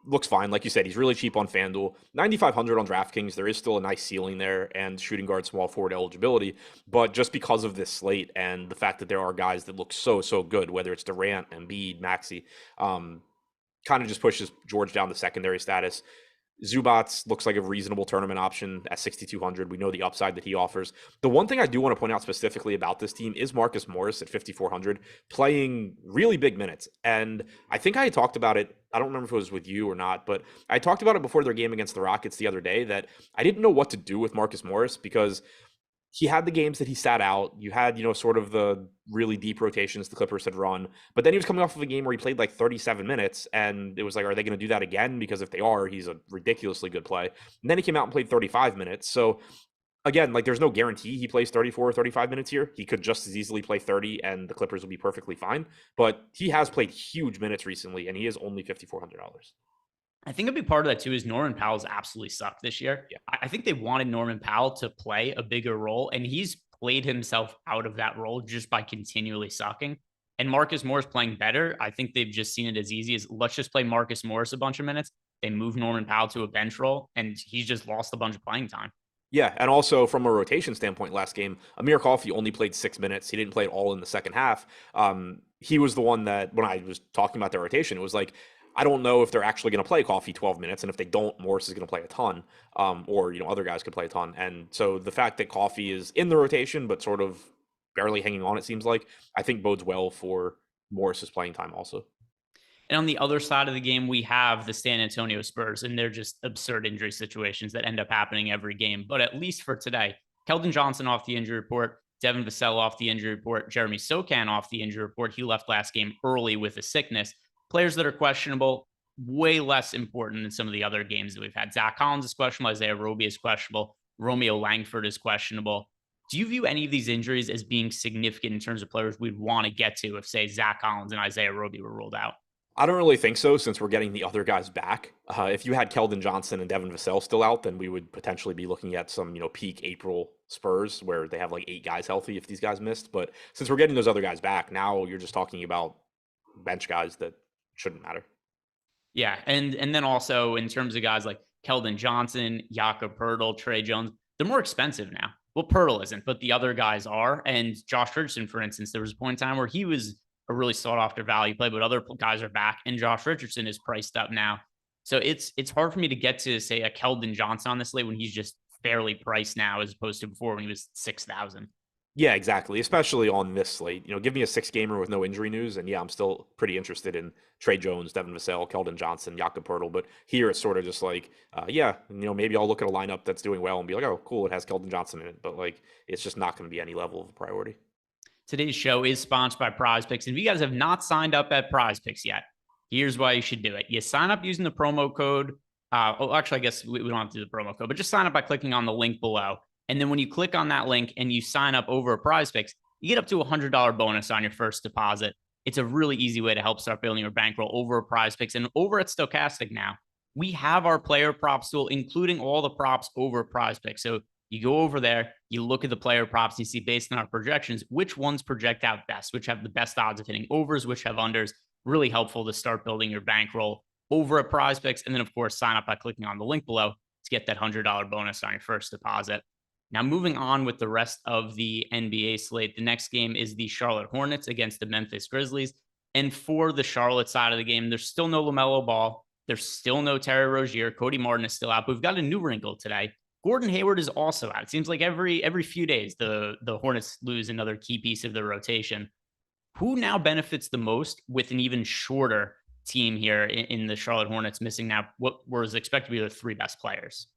looks fine. Like you said, he's really cheap on FanDuel. 9,500 on DraftKings. There is still a nice ceiling there and shooting guard, small forward eligibility. But just because of this slate and the fact that there are guys that look so good, whether it's Durant, Embiid, Maxey, kind of just pushes George down to secondary status. Zubats looks like a reasonable tournament option at 6,200. We know the upside that he offers. The one thing I do want to point out specifically about this team is Marcus Morris at 5,400 playing really big minutes. And I think I had talked about it. I don't remember if it was with you or not, but I talked about it before their game against the Rockets the other day that I didn't know what to do with Marcus Morris because he had the games that he sat out. You had, sort of the really deep rotations the Clippers had run. But then he was coming off of a game where he played like 37 minutes. And it was like, are they going to do that again? Because if they are, he's a ridiculously good play. And then he came out and played 35 minutes. So again, like there's no guarantee he plays 34 or 35 minutes here. He could just as easily play 30 and the Clippers will be perfectly fine. But he has played huge minutes recently and he is only $5,400. I think a big part of that too is Norman Powell's absolutely sucked this year. Yeah. I think they wanted Norman Powell to play a bigger role, and he's played himself out of that role just by continually sucking. And Marcus Morris playing better. I think they've just seen it as easy as let's just play Marcus Morris a bunch of minutes. They move Norman Powell to a bench role, and he's just lost a bunch of playing time. Yeah, and also from a rotation standpoint, last game, Amir Coffey only played 6 minutes. He didn't play it all in the second half. He was the one that, when I was talking about their rotation, it was like, I don't know if they're actually going to play Coffey 12 minutes. And if they don't, Morris is going to play a ton, or, other guys could play a ton. And so the fact that Coffey is in the rotation, but sort of barely hanging on, it seems like, I think bodes well for Morris's playing time also. And on the other side of the game, we have the San Antonio Spurs, and they're just absurd injury situations that end up happening every game. But at least for today, Keldon Johnson off the injury report, Devin Vassell off the injury report, Jeremy Sokan off the injury report. He left last game early with a sickness. Players that are questionable, way less important than some of the other games that we've had. Zach Collins is questionable. Isaiah Roby is questionable. Romeo Langford is questionable. Do you view any of these injuries as being significant in terms of players we'd want to get to if, say, Zach Collins and Isaiah Roby were ruled out? I don't really think so, since we're getting the other guys back. If you had Keldon Johnson and Devin Vassell still out, then we would potentially be looking at some, peak April Spurs where they have like 8 guys healthy if these guys missed. But since we're getting those other guys back, now you're just talking about bench guys that shouldn't matter. Yeah, and then also in terms of guys like Keldon Johnson, Jakob Poeltl, Trey Jones, they're more expensive now. Well, Poeltl isn't, but the other guys are. And Josh Richardson, for instance, there was a point in time where he was a really sought-after value play, but other guys are back, and Josh Richardson is priced up now. So it's hard for me to get to, say, a Keldon Johnson on this slate when he's just fairly priced now as opposed to before when he was 6,000. Yeah, exactly. Especially on this slate. Give me a 6-gamer with no injury news, and yeah, I'm still pretty interested in Trey Jones, Devin Vassell, Keldon Johnson, Jakob Poeltl. But here it's sort of just like, maybe I'll look at a lineup that's doing well and be like, oh, cool, it has Keldon Johnson in it. But like, it's just not going to be any level of a priority. Today's show is sponsored by Prize Picks. And if you guys have not signed up at Prize Picks yet, here's why you should do it. You sign up using the promo code. I guess we don't have to do the promo code, but just sign up by clicking on the link below. And then when you click on that link and you sign up over at Prize Picks, you get up to $100 bonus on your first deposit. It's a really easy way to help start building your bankroll over at Prize Picks. And over at Stokastic now, we have our player props tool, including all the props over at Prize Picks. So you go over there, you look at the player props, you see based on our projections, which ones project out best, which have the best odds of hitting overs, which have unders. Really helpful to start building your bankroll over at Prize Picks. And then, of course, sign up by clicking on the link below to get that $100 bonus on your first deposit. Now, moving on with the rest of the NBA slate, the next game is the Charlotte Hornets against the Memphis Grizzlies. And for the Charlotte side of the game, there's still no LaMelo Ball. There's still no Terry Rozier. Cody Martin is still out. But we've got a new wrinkle today. Gordon Hayward is also out. It seems like every few days, the Hornets lose another key piece of their rotation. Who now benefits the most with an even shorter team here in the Charlotte Hornets missing now what was expected to be their 3 best players?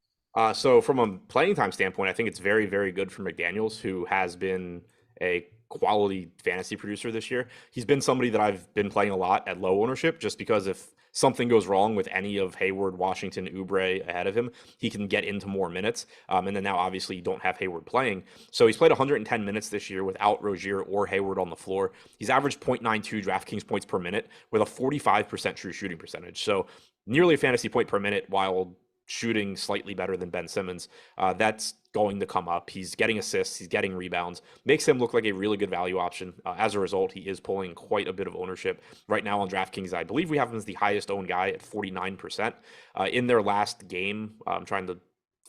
So from a playing time standpoint, I think it's very, very good for McDaniels, who has been a quality fantasy producer this year. He's been somebody that I've been playing a lot at low ownership, just because if something goes wrong with any of Hayward, Washington, Oubre ahead of him, he can get into more minutes. And then now, obviously, you don't have Hayward playing. So he's played 110 minutes this year without Rozier or Hayward on the floor. He's averaged 0.92 DraftKings points per minute with a 45% true shooting percentage. So nearly a fantasy point per minute while shooting slightly better than Ben Simmons. That's going to come up. He's getting assists, he's getting rebounds, makes him look like a really good value option. As a result, he is pulling quite a bit of ownership right now on DraftKings. I believe we have him as the highest owned guy at 49%. In their last game, I'm trying to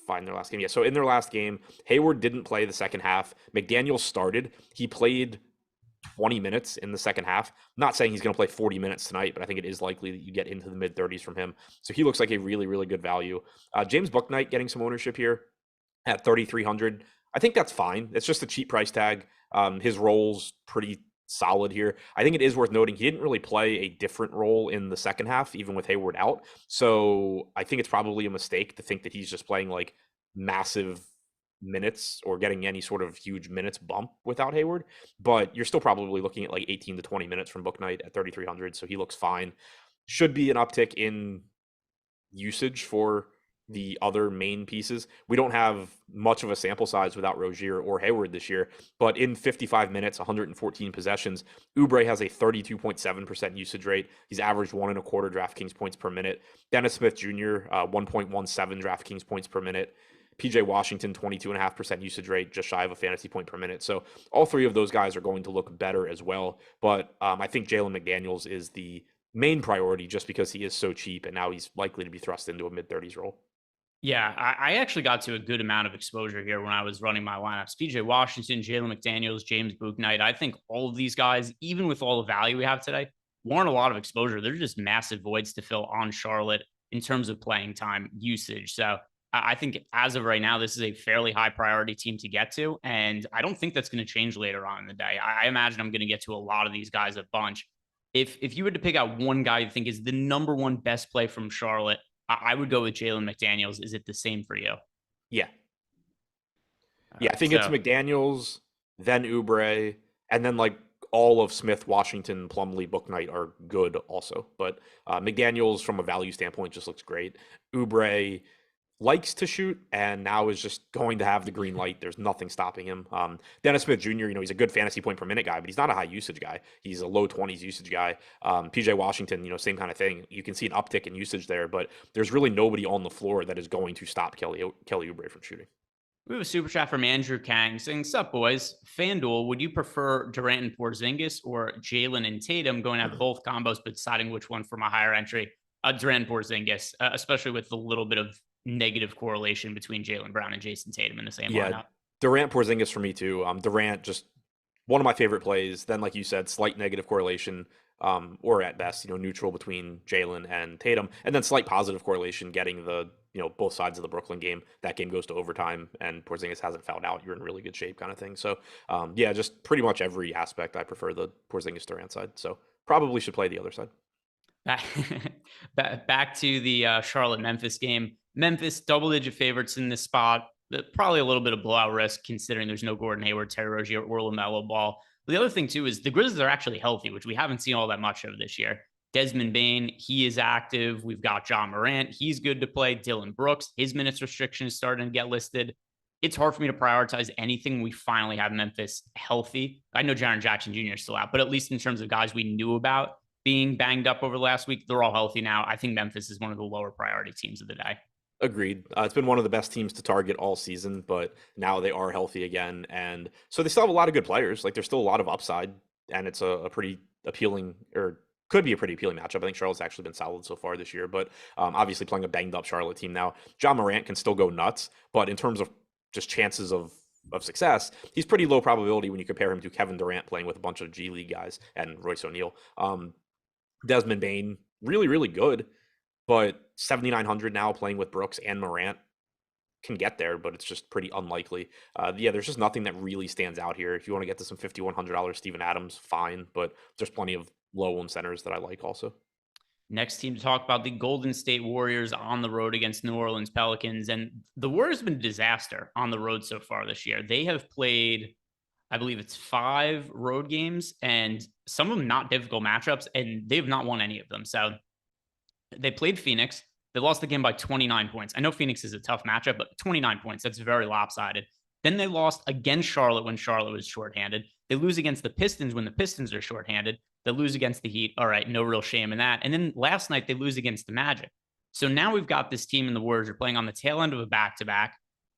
find their last game. Yeah, so in their last game, Hayward didn't play the second half. McDaniel started. He played 20 minutes in the second half. I'm not saying he's going to play 40 minutes tonight, but I think it is likely that you get into the mid 30s from him. So he looks like a really, really good value. James Bouknight getting some ownership here at 3,300. I think that's fine. It's just a cheap price tag. His role's pretty solid here. I think it is worth noting he didn't really play a different role in the second half, even with Hayward out. So I think it's probably a mistake to think that he's just playing like massive minutes or getting any sort of huge minutes bump without Hayward, but you're still probably looking at like 18 to 20 minutes from Bouknight at 3,300. So he looks fine. Should be an uptick in usage for the other main pieces. We don't have much of a sample size without Rozier or Hayward this year, but in 55 minutes, 114 possessions, Oubre has a 32.7% usage rate. He's averaged 1.25 DraftKings points per minute. Dennis Smith Jr., 1.17 DraftKings points per minute. PJ Washington, 22.5% usage rate, just shy of a fantasy point per minute. So all three of those guys are going to look better as well. But I think Jalen McDaniels is the main priority just because he is so cheap, and now he's likely to be thrust into a mid-30s role. Yeah, I actually got to a good amount of exposure here when I was running my lineups. PJ Washington, Jalen McDaniels, James Bouknight. I think all of these guys, even with all the value we have today, warrant a lot of exposure. They're just massive voids to fill on Charlotte in terms of playing time usage. So I think as of right now, this is a fairly high priority team to get to. And I don't think that's going to change later on in the day. I imagine I'm going to get to a lot of these guys a bunch. If you were to pick out one guy you think is the number one best play from Charlotte, I would go with Jalen McDaniels. Is it the same for you? Yeah. Yeah, I think it's McDaniels, then Oubre, and then like all of Smith, Washington, Plumlee, Bouknight are good also. But McDaniels, from a value standpoint, just looks great. Oubre likes to shoot and now is just going to have the green light. There's nothing stopping him. Dennis Smith Jr., he's a good fantasy point per minute guy, but he's not a high usage guy. He's a low 20s usage guy. PJ Washington, same kind of thing. You can see an uptick in usage there, but there's really nobody on the floor that is going to stop Kelly Oubre from shooting. We have a super chat from Andrew Kang saying, "Sup, boys? FanDuel, would you prefer Durant and Porzingis or Jalen and Tatum? Going to have both combos, but deciding which one for my higher entry. Durant and Porzingis, especially with the little bit of negative correlation between Jaylen Brown and Jason Tatum in the same lineup." Durant Porzingis for me too. Durant, just one of my favorite plays. Then, like you said, slight negative correlation, or at best, neutral between Jalen and Tatum, and then slight positive correlation getting the both sides of the Brooklyn game. That game goes to overtime, and Porzingis hasn't fouled out. You're in really good shape, kind of thing. So, just pretty much every aspect, I prefer the Porzingis Durant side. So probably should play the other side. Back to the Charlotte-Memphis game. Memphis, double-digit favorites in this spot. Probably a little bit of blowout risk considering there's no Gordon Hayward, Terry Rozier, or LaMelo Ball. But the other thing, too, is the Grizzlies are actually healthy, which we haven't seen all that much of this year. Desmond Bane, he is active. We've got Ja Morant. He's good to play. Dylan Brooks, his minutes restriction is starting to get listed. It's hard for me to prioritize anything. We finally have Memphis healthy. I know Jaren Jackson Jr. is still out, but at least in terms of guys we knew about being banged up over the last week, they're all healthy now. I think Memphis is one of the lower priority teams of the day. Agreed. It's been one of the best teams to target all season, but now they are healthy again. And so they still have a lot of good players. Like, there's still a lot of upside, and it's a pretty appealing, or could be a pretty appealing matchup. I think Charlotte's actually been solid so far this year, but obviously playing a banged up Charlotte team now. Ja Morant can still go nuts, but in terms of just chances of success, he's pretty low probability when you compare him to Kevin Durant playing with a bunch of G League guys and Royce O'Neal. Desmond Bane, really, really good, but 7,900 now playing with Brooks and Morant can get there, but it's just pretty unlikely. There's just nothing that really stands out here. If you want to get to some $5,100 Steven Adams, fine, but there's plenty of low-owned centers that I like also. Next team to talk about, the Golden State Warriors on the road against New Orleans Pelicans. And the Warriors have been a disaster on the road so far this year. They have played, I believe it's 5 road games, and some of them not difficult matchups, and they've not won any of them. So they played Phoenix. They lost the game by 29 points. I know Phoenix is a tough matchup, but 29 points, that's very lopsided. Then they lost against Charlotte when Charlotte was shorthanded. They lose against the Pistons when the Pistons are shorthanded. They lose against the Heat. All right, no real shame in that. And then last night they lose against the Magic. So now we've got this team and the Warriors are playing on the tail end of a back-to-back.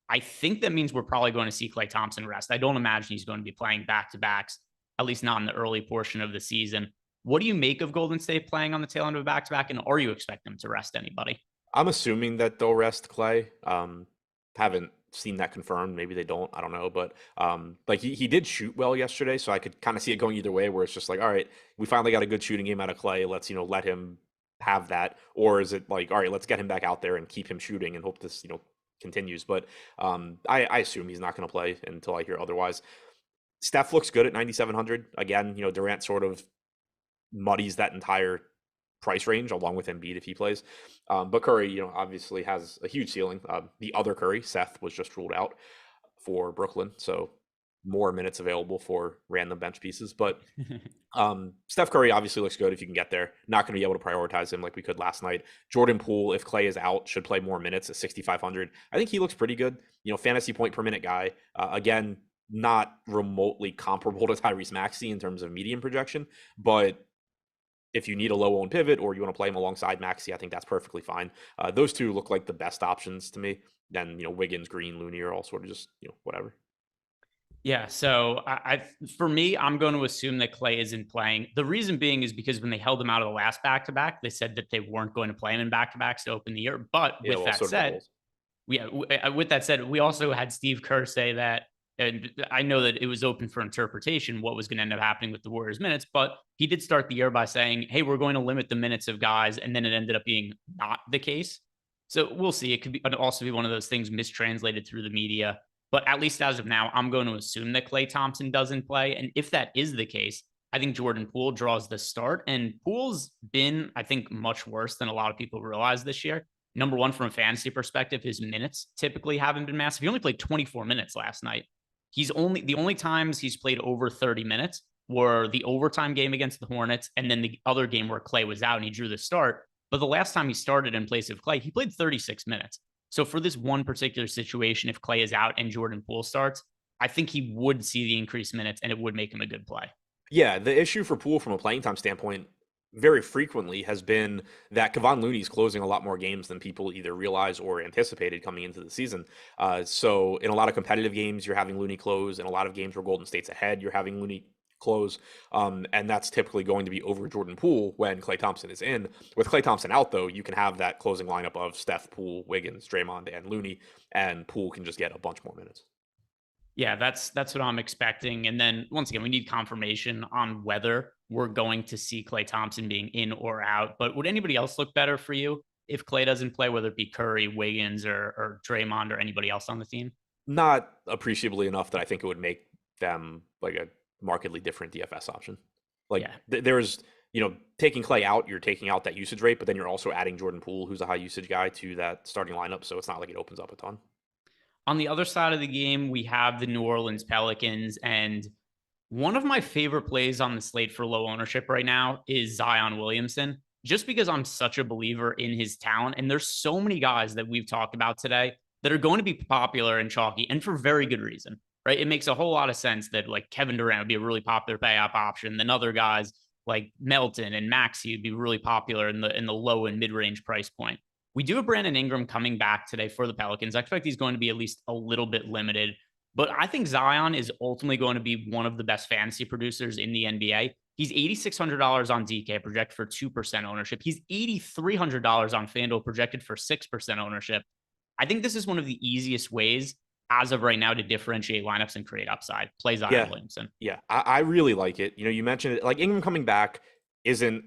I think that means we're probably going to see Klay Thompson rest. I don't imagine he's going to be playing back-to-backs, at least not in the early portion of the season. What do you make of Golden State playing on the tail end of a back-to-back, and are you expecting them to rest anybody? I'm assuming that they'll rest Clay. Haven't seen that confirmed. Maybe they don't. I don't know. But like he did shoot well yesterday, so I could kind of see it going either way. Where it's just like, all right, we finally got a good shooting game out of Clay. Let's let him have that. Or is it like, all right, let's get him back out there and keep him shooting and hope this continues. But I assume he's not going to play until I hear otherwise. Steph looks good at 9,700. Again, Durant sort of muddies that entire price range along with Embiid if he plays. But Curry, obviously has a huge ceiling. The other Curry, Seth, was just ruled out for Brooklyn. So more minutes available for random bench pieces. But Steph Curry obviously looks good if you can get there. Not going to be able to prioritize him like we could last night. Jordan Poole, if Clay is out, should play more minutes at 6,500. I think he looks pretty good. Fantasy point per minute guy. Again, not remotely comparable to Tyrese Maxey in terms of median projection, but if you need a low owned pivot or you want to play him alongside Maxey, I think that's perfectly fine. Those two look like the best options to me. Then, Wiggins, Green, Looney are all sort of just, whatever. Yeah. So for me, I'm going to assume that Clay isn't playing. The reason being is because when they held him out of the last back-to-back, they said that they weren't going to play him in back-to-backs to open the year. But with that said, with that said, we also had Steve Kerr say that, and I know that it was open for interpretation what was going to end up happening with the Warriors minutes, but he did start the year by saying, hey, we're going to limit the minutes of guys. And then it ended up being not the case. So we'll see. It could also be one of those things mistranslated through the media. But at least as of now, I'm going to assume that Klay Thompson doesn't play. And if that is the case, I think Jordan Poole draws the start. And Poole's been, I think, much worse than a lot of people realize this year. Number one, from a fantasy perspective, his minutes typically haven't been massive. He only played 24 minutes last night. The only times he's played over 30 minutes were the overtime game against the Hornets and then the other game where Klay was out and he drew the start. But the last time he started in place of Klay, he played 36 minutes. So for this one particular situation, if Klay is out and Jordan Poole starts, I think he would see the increased minutes and it would make him a good play. Yeah, the issue for Poole from a playing time standpoint very frequently has been that Kevon Looney's closing a lot more games than people either realize or anticipated coming into the season. So in a lot of competitive games, you're having Looney close. In a lot of games where Golden State's ahead, you're having Looney close. And that's typically going to be over Jordan Poole when Klay Thompson is in. With Klay Thompson out, though, you can have that closing lineup of Steph, Poole, Wiggins, Draymond, and Looney, and Poole can just get a bunch more minutes. Yeah, that's what I'm expecting. And then once again, we need confirmation on whether we're going to see Klay Thompson being in or out. But would anybody else look better for you if Klay doesn't play, whether it be Curry, Wiggins, or Draymond, or anybody else on the team? Not appreciably enough that I think it would make them like a markedly different DFS option. Like there's, taking Klay out, you're taking out that usage rate, but then you're also adding Jordan Poole, who's a high usage guy, to that starting lineup. So it's not like it opens up a ton. On the other side of the game, we have the New Orleans Pelicans, and one of my favorite plays on the slate for low ownership right now is Zion Williamson, just because I'm such a believer in his talent. And there's so many guys that we've talked about today that are going to be popular and chalky, and for very good reason, right? It makes a whole lot of sense that like Kevin Durant would be a really popular pay up option. Then other guys like Melton and Maxey would be really popular in the low and mid-range price point. We do have Brandon Ingram coming back today for the Pelicans. I expect he's going to be at least a little bit limited, but I think Zion is ultimately going to be one of the best fantasy producers in the NBA. He's $8,600 on DK, projected for 2% ownership. He's $8,300 on FanDuel, projected for 6% ownership. I think this is one of the easiest ways as of right now to differentiate lineups and create upside. Play Zion Williamson. Yeah, I really like it. You mentioned it, like Ingram coming back isn't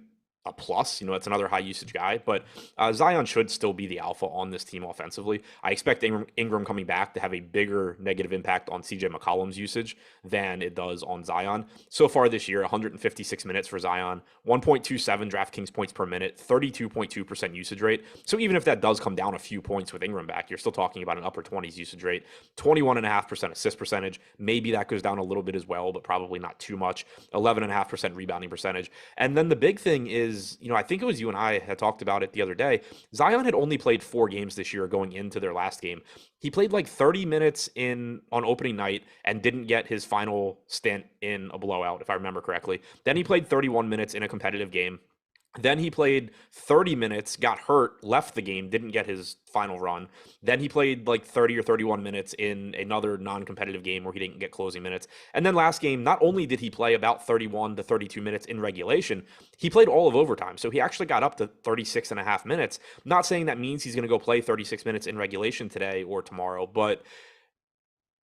a plus. It's another high usage guy, but Zion should still be the alpha on this team offensively. I expect Ingram coming back to have a bigger negative impact on CJ McCollum's usage than it does on Zion. So far this year, 156 minutes for Zion, 1.27 DraftKings points per minute, 32.2% usage rate. So even if that does come down a few points with Ingram back, you're still talking about an upper 20s usage rate, 21.5% assist percentage. Maybe that goes down a little bit as well, but probably not too much. 11.5% rebounding percentage. And then the big thing is, I think it was you and I had talked about it the other day. Zion had only played 4 games this year going into their last game. He played like 30 minutes on opening night and didn't get his final stint in a blowout, if I remember correctly. Then he played 31 minutes in a competitive game. Then he played 30 minutes, got hurt, left the game, didn't get his final run. Then he played like 30 or 31 minutes in another non-competitive game where he didn't get closing minutes. And then last game, not only did he play about 31 to 32 minutes in regulation, he played all of overtime. So he actually got up to 36 and a half minutes. Not saying that means he's going to go play 36 minutes in regulation today or tomorrow, but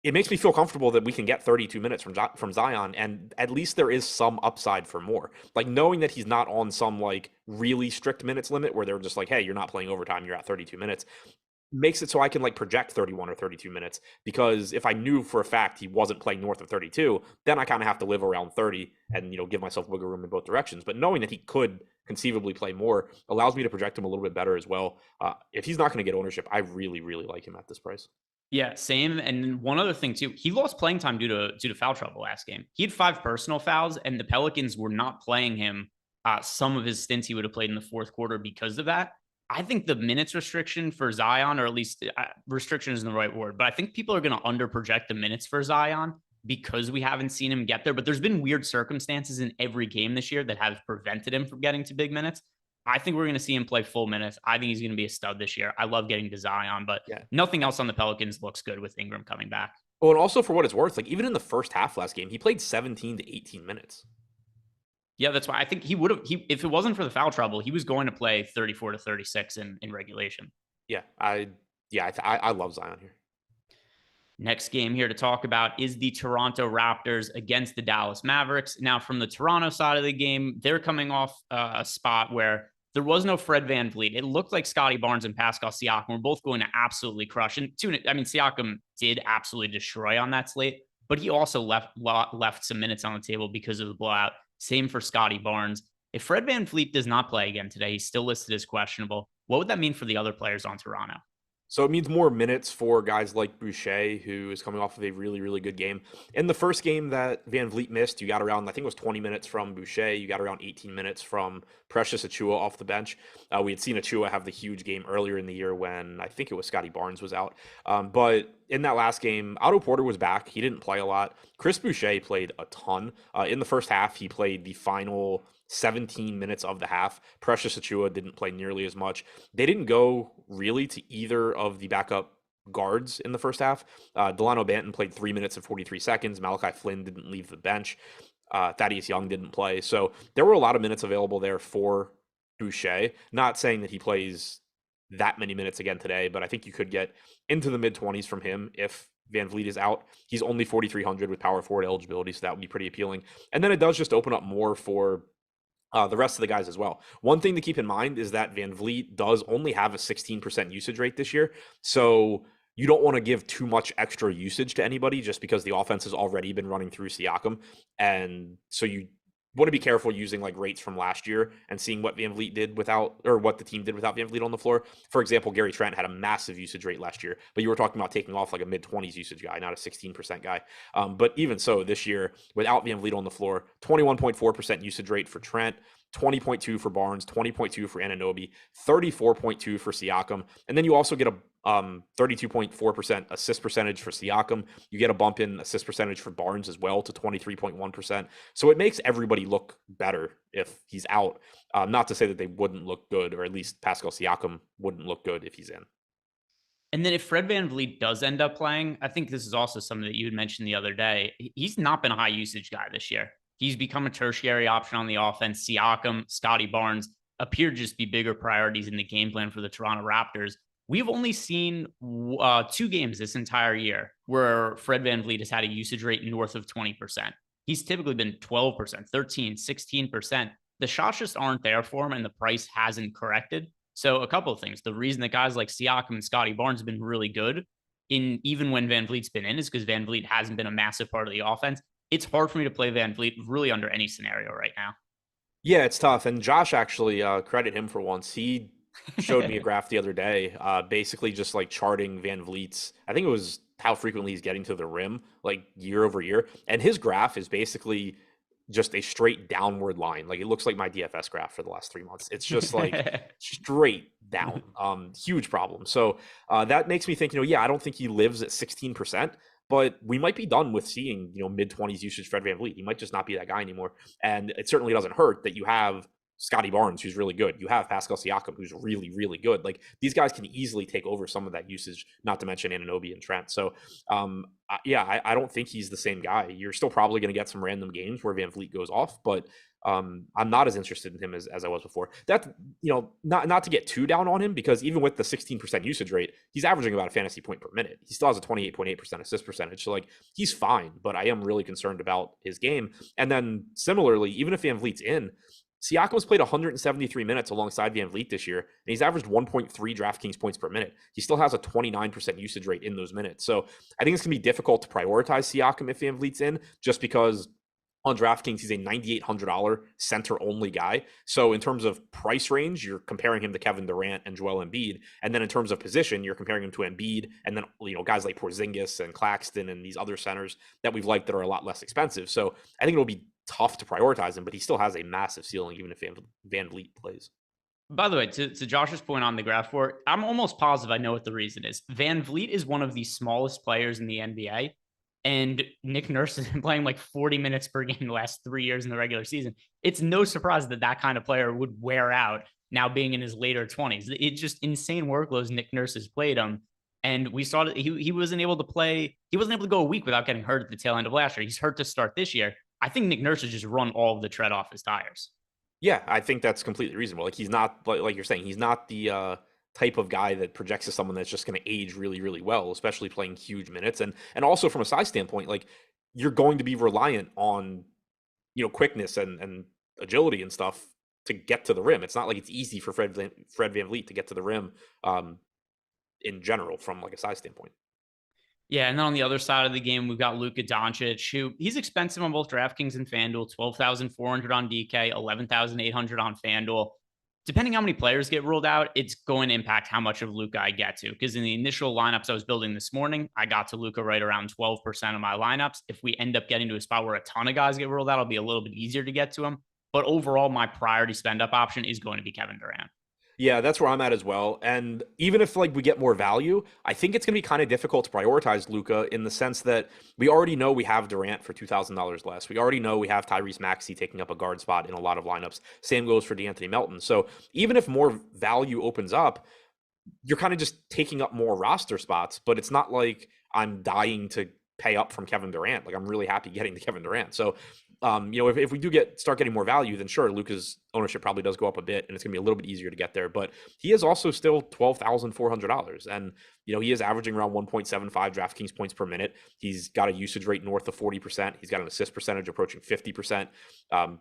it makes me feel comfortable that we can get 32 minutes from Zion, and at least there is some upside for more. Like knowing that he's not on some like really strict minutes limit where they're just like, hey, you're not playing overtime, you're at 32 minutes, makes it so I can like project 31 or 32 minutes. Because if I knew for a fact he wasn't playing north of 32, then I kind of have to live around 30 and give myself wiggle room in both directions. But knowing that he could conceivably play more allows me to project him a little bit better as well. If he's not going to get ownership, I really, really like him at this price. Yeah, same. And one other thing too, he lost playing time due to foul trouble last game. He had 5 personal fouls, and the Pelicans were not playing him. Some of his stints he would have played in the fourth quarter because of that. I think the minutes restriction for Zion, or at least restriction isn't the right word, but I think people are going to under project the minutes for Zion because we haven't seen him get there. But there's been weird circumstances in every game this year that have prevented him from getting to big minutes. I think we're going to see him play full minutes. I think he's going to be a stud this year. I love getting to Zion, but nothing else on the Pelicans looks good with Ingram coming back. Oh, and also for what it's worth, like even in the first half last game, he played 17 to 18 minutes. Yeah, that's why I think he would have, if it wasn't for the foul trouble, he was going to play 34 to 36 in regulation. Yeah, I love Zion here. Next game here to talk about is the Toronto Raptors against the Dallas Mavericks. Now, from the Toronto side of the game, they're coming off a spot where there was no Fred VanVleet. It looked like Scotty Barnes and Pascal Siakam were both going to absolutely crush. And Siakam did absolutely destroy on that slate, but he also left some minutes on the table because of the blowout. Same for Scotty Barnes. If Fred VanVleet does not play again today, he's still listed as questionable. What would that mean for the other players on Toronto? So it means more minutes for guys like Boucher, who is coming off of a really, really good game. In the first game that VanVleet missed, you got around, I think it was 20 minutes from Boucher. You got around 18 minutes from Precious Achiuwa off the bench. We had seen Achiuwa have the huge game earlier in the year when I think it was Scotty Barnes was out. But in that last game, Otto Porter was back. He didn't play a lot. Chris Boucher played a ton. In the first half, he played the final 17 minutes of the half. Precious Achiuwa didn't play nearly as much. They didn't go really to either of the backup guards in the first half. Delano Banton played 3 minutes and 43 seconds. Malachi Flynn didn't leave the bench. Thaddeus Young didn't play. So there were a lot of minutes available there for Boucher. Not saying that he plays that many minutes again today, but I think you could get into the mid-20s from him if VanVleet is out. He's only 4,300 with power forward eligibility, so that would be pretty appealing. And then it does just open up more for the rest of the guys as well. One thing to keep in mind is that VanVleet does only have a 16% usage rate this year. So you don't want to give too much extra usage to anybody just because the offense has already been running through Siakam. And so you want to be careful using like rates from last year and seeing what VanVleet did without, or what the team did without VanVleet on the floor. For example, Gary Trent had a massive usage rate last year, but you were talking about taking off like a mid-20s usage guy, not a 16% guy. But even so, this year, without VanVleet on the floor, 21.4% usage rate for Trent, 20.2 for Barnes, 20.2 for Anunoby, 34.2 for Siakam. And then you also get a 32.4% assist percentage for Siakam. You get a bump in assist percentage for Barnes as well to 23.1%. So it makes everybody look better if he's out. Not to say that they wouldn't look good, or at least Pascal Siakam wouldn't look good if he's in. And then if Fred VanVleet does end up playing, I think this is also something that you had mentioned the other day. He's not been a high usage guy this year. He's become a tertiary option on the offense. Siakam, Scotty Barnes appear to just be bigger priorities in the game plan for the Toronto Raptors. We've only seen 2 games this entire year where Fred VanVleet has had a usage rate north of 20%. He's typically been 12%, 13%, 16%. the shots just aren't there for him and the price hasn't corrected. So a couple of things. The reason that guys like Siakam and Scotty Barnes have been really good even when Van Vliet's been in is because Van Vliet hasn't been a massive part of the offense. It's hard for me to play Van Vliet really under any scenario right now. Yeah, it's tough. And Josh actually, credit him for once. He showed me a graph the other day, basically just like charting Van Vliet's, I think it was how frequently he's getting to the rim, like year over year. And his graph is basically just a straight downward line. Like it looks like my DFS graph for the last 3 months. It's just like straight down. Huge problem. So that makes me think, yeah, I don't think he lives at 16%, but we might be done with seeing, mid-20s usage Fred VanVleet. He might just not be that guy anymore. And it certainly doesn't hurt that you have Scotty Barnes, who's really good. You have Pascal Siakam, who's really, really good. Like these guys can easily take over some of that usage, not to mention Anunoby and Trent. So, I don't think he's the same guy. You're still probably going to get some random games where Van Vliet goes off, but I'm not as interested in him as I was before. That, not to get too down on him, because even with the 16% usage rate, he's averaging about a fantasy point per minute. He still has a 28.8% assist percentage. So like he's fine, but I am really concerned about his game. And then similarly, even if Van Vliet's in, Siakam's played 173 minutes alongside Van Vliet this year, and he's averaged 1.3 DraftKings points per minute. He still has a 29% usage rate in those minutes. So I think it's going to be difficult to prioritize Siakam if Van Vliet's in, just because on DraftKings, he's a $9,800 center-only guy. So in terms of price range, you're comparing him to Kevin Durant and Joel Embiid. And then in terms of position, you're comparing him to Embiid and then, guys like Porzingis and Claxton and these other centers that we've liked that are a lot less expensive. So I think it'll be tough to prioritize him, but he still has a massive ceiling, even if Van Vliet plays. By the way, to Josh's point on the graph for it, I'm almost positive I know what the reason is. Van Vliet is one of the smallest players in the NBA, and Nick Nurse has been playing like 40 minutes per game the last 3 years in the regular season. It's no surprise that kind of player would wear out now being in his later 20s. It's just insane workloads Nick Nurse has played him. And we saw that he wasn't able to play. He wasn't able to go a week without getting hurt at the tail end of last year. He's hurt to start this year. I think Nick Nurse has just run all of the tread off his tires. Yeah, I think that's completely reasonable. Like he's not, like you're saying, he's not the type of guy that projects as someone that's just going to age really, really well, especially playing huge minutes. And also from a size standpoint, like you're going to be reliant on, quickness and agility and stuff to get to the rim. It's not like it's easy for Fred VanVleet to get to the rim in general from like a size standpoint. Yeah, and then on the other side of the game, we've got Luka Doncic, who he's expensive on both DraftKings and FanDuel, 12,400 on DK, 11,800 on FanDuel. Depending how many players get ruled out, it's going to impact how much of Luka I get to. Because in the initial lineups I was building this morning, I got to Luka right around 12% of my lineups. If we end up getting to a spot where a ton of guys get ruled out, it'll be a little bit easier to get to him. But overall, my priority spend up option is going to be Kevin Durant. Yeah, that's where I'm at as well. And even if like we get more value, I think it's going to be kind of difficult to prioritize Luka in the sense that we already know we have Durant for $2,000 less. We already know we have Tyrese Maxey taking up a guard spot in a lot of lineups. Same goes for DeAnthony Melton. So even if more value opens up, you're kind of just taking up more roster spots, but it's not like I'm dying to pay up from Kevin Durant. Like I'm really happy getting to Kevin Durant. So if we do start getting more value, then sure, Luka's ownership probably does go up a bit, and it's going to be a little bit easier to get there. But he is also still $12,400, and he is averaging around 1.75 DraftKings points per minute. He's got a usage rate north of 40%. He's got an assist percentage approaching 50%.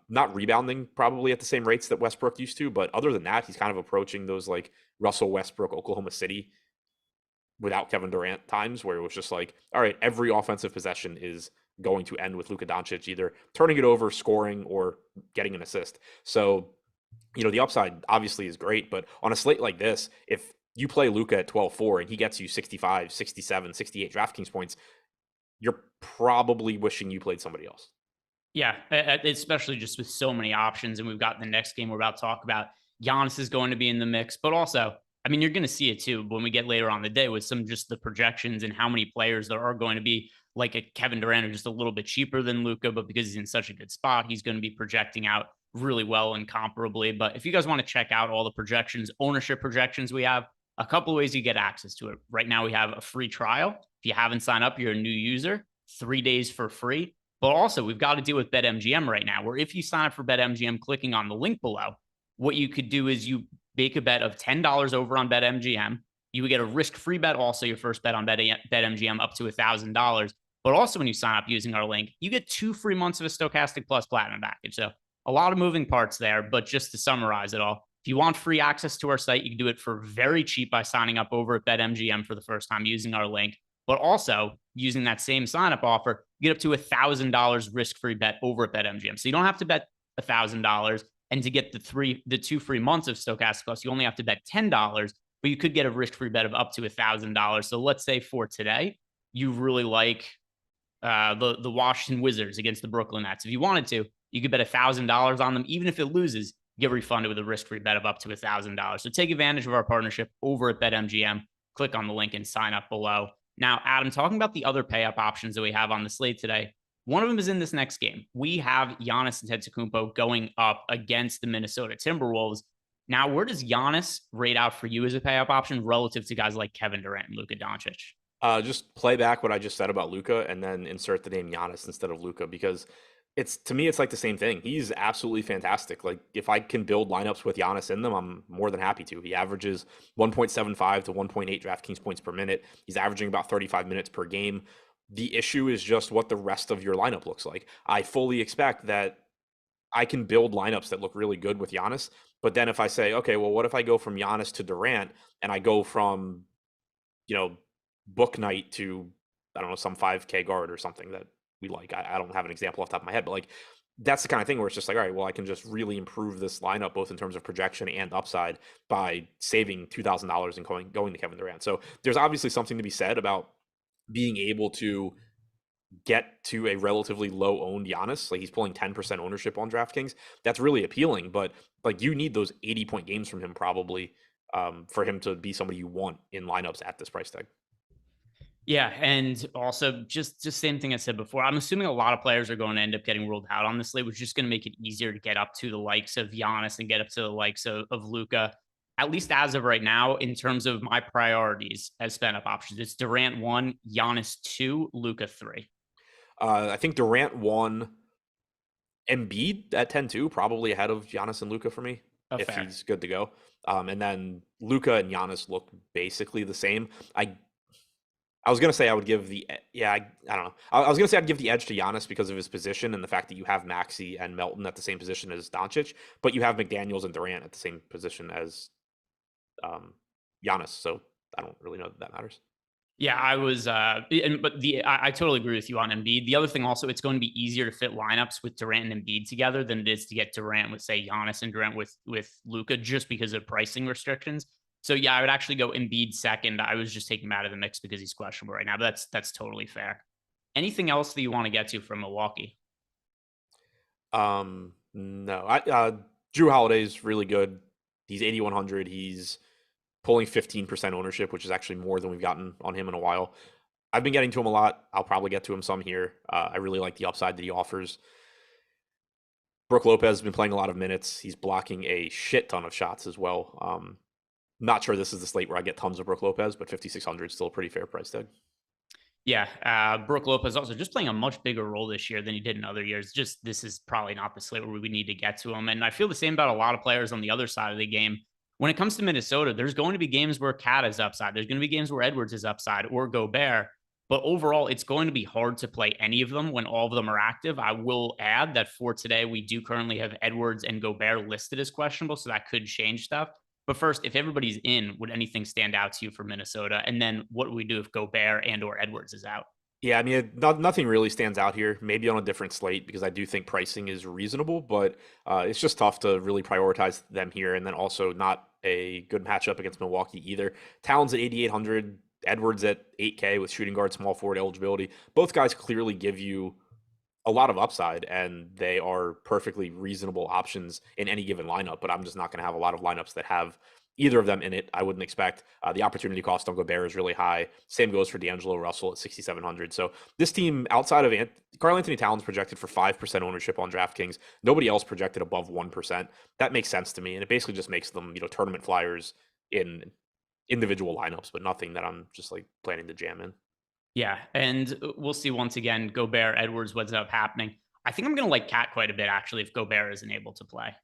Not rebounding probably at the same rates that Westbrook used to, but other than that, he's kind of approaching those like Russell Westbrook, Oklahoma City without Kevin Durant times, where it was just like, all right, every offensive possession is going to end with Luka Doncic either turning it over, scoring, or getting an assist. So, the upside obviously is great, but on a slate like this, if you play Luka at 12-4 and he gets you 65, 67, 68 DraftKings points, you're probably wishing you played somebody else. Yeah, especially just with so many options. And we've got the next game we're about to talk about. Giannis is going to be in the mix, but also, I mean, you're going to see it too when we get later on the day with some just the projections and how many players there are going to be, like a Kevin Durant, who's just a little bit cheaper than Luka, but because he's in such a good spot, he's going to be projecting out really well and comparably. But if you guys want to check out all the projections, ownership projections, we have a couple of ways you get access to it. Right now, we have a free trial. If you haven't signed up, you're a new user, 3 days for free. But also, we've got to deal with BetMGM right now, where if you sign up for BetMGM, clicking on the link below, what you could do is you make a bet of $10 over on BetMGM. You would get a risk-free bet, also your first bet on BetMGM up to $1,000. But also when you sign up using our link, you get 2 free months of a Stokastic Plus Platinum package. So a lot of moving parts there, but just to summarize it all, if you want free access to our site, you can do it for very cheap by signing up over at BetMGM for the first time using our link, but also using that same sign-up offer, you get up to $1,000 risk-free bet over at BetMGM. So you don't have to bet $1,000, and to get the 2 free months of Stokastic Plus, you only have to bet $10, but you could get a risk-free bet of up to $1,000. So let's say for today, you really like the Washington Wizards against the Brooklyn Nets. If you wanted to, you could bet $1,000 on them. Even if it loses, get refunded with a risk-free bet of up to $1,000. So take advantage of our partnership over at BetMGM. Click on the link and sign up below. Now, Adam, talking about the other pay-up options that we have on the slate today, one of them is in this next game. We have Giannis Antetokounmpo going up against the Minnesota Timberwolves. Now, where does Giannis rate out for you as a pay-up option relative to guys like Kevin Durant and Luka Doncic? Just play back what I just said about Luka and then insert the name Giannis instead of Luka, because to me, it's like the same thing. He's absolutely fantastic. Like, if I can build lineups with Giannis in them, I'm more than happy to. He averages 1.75 to 1.8 DraftKings points per minute. He's averaging about 35 minutes per game. The issue is just what the rest of your lineup looks like. I fully expect that I can build lineups that look really good with Giannis, but then if I say, okay, well, what if I go from Giannis to Durant and I go from, Book Night to, I don't know, some 5K guard or something that we like. I don't have an example off the top of my head, but like, that's the kind of thing where it's just like, all right, well, I can just really improve this lineup both in terms of projection and upside by saving $2,000 and going to Kevin Durant. So there's obviously something to be said about being able to get to a relatively low owned Giannis. Like, he's pulling 10% ownership on DraftKings. That's really appealing, but like, you need those 80-point games from him probably for him to be somebody you want in lineups at this price tag. Yeah, and also just same thing I said before. I'm assuming a lot of players are going to end up getting ruled out on this slate, which is just going to make it easier to get up to the likes of Giannis and get up to the likes of Luka. At least as of right now, in terms of my priorities as spend-up options, it's Durant 1, Giannis 2, Luka 3. I think Durant 1, Embiid at 10-2, probably ahead of Giannis and Luka for me, if fair. He's good to go. And then Luka and Giannis look basically the same. I was going to say I would give I don't know. I was going to say I'd give the edge to Giannis because of his position and the fact that you have Maxey and Melton at the same position as Doncic, but you have McDaniels and Durant at the same position as Giannis. So I don't really know that matters. Yeah, I was, I totally agree with you on Embiid. The other thing also, it's going to be easier to fit lineups with Durant and Embiid together than it is to get Durant with, say, Giannis and Durant with Luka, just because of pricing restrictions. So yeah, I would actually go Embiid second. I was just taking him out of the mix because he's questionable right now, but that's totally fair. Anything else that you want to get to from Milwaukee? No. Drew Holiday's really good. He's 8,100. He's pulling 15% ownership, which is actually more than we've gotten on him in a while. I've been getting to him a lot. I'll probably get to him some here. I really like the upside that he offers. Brook Lopez has been playing a lot of minutes. He's blocking a shit ton of shots as well. Not sure this is the slate where I get tons of Brook Lopez, but 5,600 is still a pretty fair price tag. Yeah, Brook Lopez also just playing a much bigger role this year than he did in other years. Just this is probably not the slate where we need to get to him. And I feel the same about a lot of players on the other side of the game. When it comes to Minnesota, there's going to be games where Cat is upside. There's going to be games where Edwards is upside or Gobert. But overall, it's going to be hard to play any of them when all of them are active. I will add that for today, we do currently have Edwards and Gobert listed as questionable, so that could change stuff. But first, if everybody's in, would anything stand out to you for Minnesota? And then what do we do if Gobert and or Edwards is out? Yeah, I mean, nothing really stands out here. Maybe on a different slate because I do think pricing is reasonable, but it's just tough to really prioritize them here. And then also not a good matchup against Milwaukee either. Towns at 8,800, Edwards at 8K with shooting guard, small forward eligibility. Both guys clearly give you a lot of upside, and they are perfectly reasonable options in any given lineup, but I'm just not going to have a lot of lineups that have either of them in it. I wouldn't expect. The opportunity cost on Gobert is really high. Same goes for D'Angelo Russell at 6,700. So this team outside of Karl Anthony Towns projected for 5% ownership on DraftKings. Nobody else projected above 1%. That makes sense to me. And it basically just makes them, tournament flyers in individual lineups, but nothing that I'm just like planning to jam in. Yeah, and we'll see once again, Gobert, Edwards, what's up happening. I think I'm going to like Cat quite a bit, actually, if Gobert isn't able to play.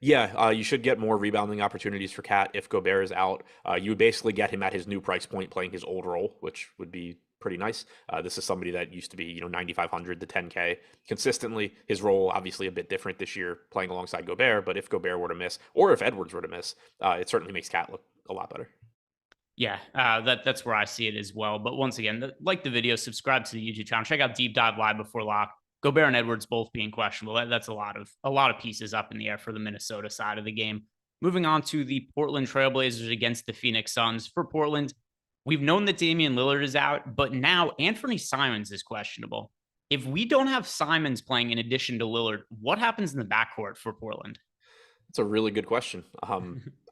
Yeah, you should get more rebounding opportunities for Cat if Gobert is out. You would basically get him at his new price point playing his old role, which would be pretty nice. This is somebody that used to be, 9,500 to 10K consistently. His role obviously a bit different this year, playing alongside Gobert. But if Gobert were to miss, or if Edwards were to miss, it certainly makes Cat look a lot better. Yeah, that's where I see it as well. But once again, like the video, subscribe to the YouTube channel, check out Deep Dive Live before lock. Gobert and Edwards both being questionable. That's a lot of pieces up in the air for the Minnesota side of the game. Moving on to the Portland Trailblazers against the Phoenix Suns. For Portland, we've known that Damian Lillard is out, but now Anthony Simons is questionable. If we don't have Simons playing in addition to Lillard, what happens in the backcourt for Portland? It's a really good question.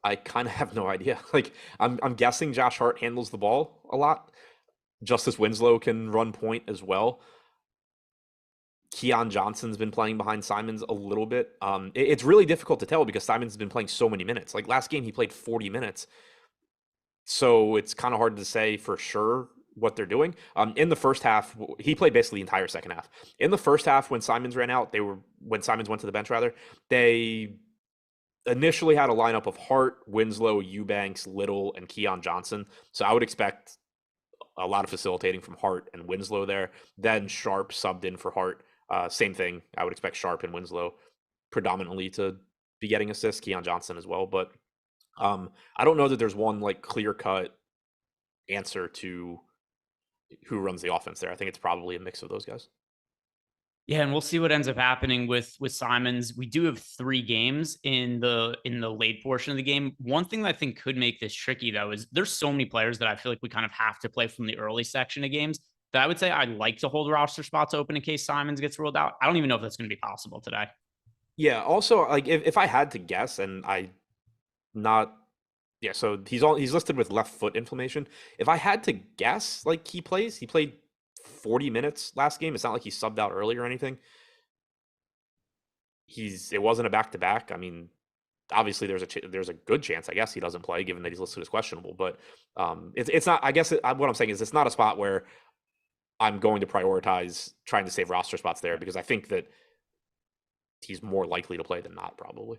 I kind of have no idea. Like, I'm guessing Josh Hart handles the ball a lot. Justice Winslow can run point as well. Keon Johnson's been playing behind Simons a little bit. It's really difficult to tell because Simons has been playing so many minutes. Like last game, he played 40 minutes. So it's kind of hard to say for sure what they're doing. In the first half, he played basically the entire second half. In the first half, when Simons ran out, when Simons went to the bench, they initially had a lineup of Hart, Winslow, Eubanks, Little, and Keon Johnson. So I would expect a lot of facilitating from Hart and Winslow there. Then Sharp subbed in for Hart. Same thing. I would expect Sharp and Winslow predominantly to be getting assists, Keon Johnson as well. But I don't know that there's one like clear-cut answer to who runs the offense there. I think it's probably a mix of those guys. Yeah, and we'll see what ends up happening with Simons. We do have 3 games in the late portion of the game. One thing that I think could make this tricky though is there's so many players that I feel like we kind of have to play from the early section of games that I would say I'd like to hold roster spots open in case Simons gets ruled out. I don't even know if that's going to be possible today. Yeah. Also, like if I had to guess, and so he's listed with left foot inflammation. If I had to guess, like he played 40 minutes last game. It's not like he subbed out early or anything. It wasn't a back-to-back. I mean, obviously there's a good chance, I guess, he doesn't play given that he's listed as questionable, but it's not, I guess what I'm saying is it's not a spot where I'm going to prioritize trying to save roster spots there because I think that he's more likely to play than not, probably.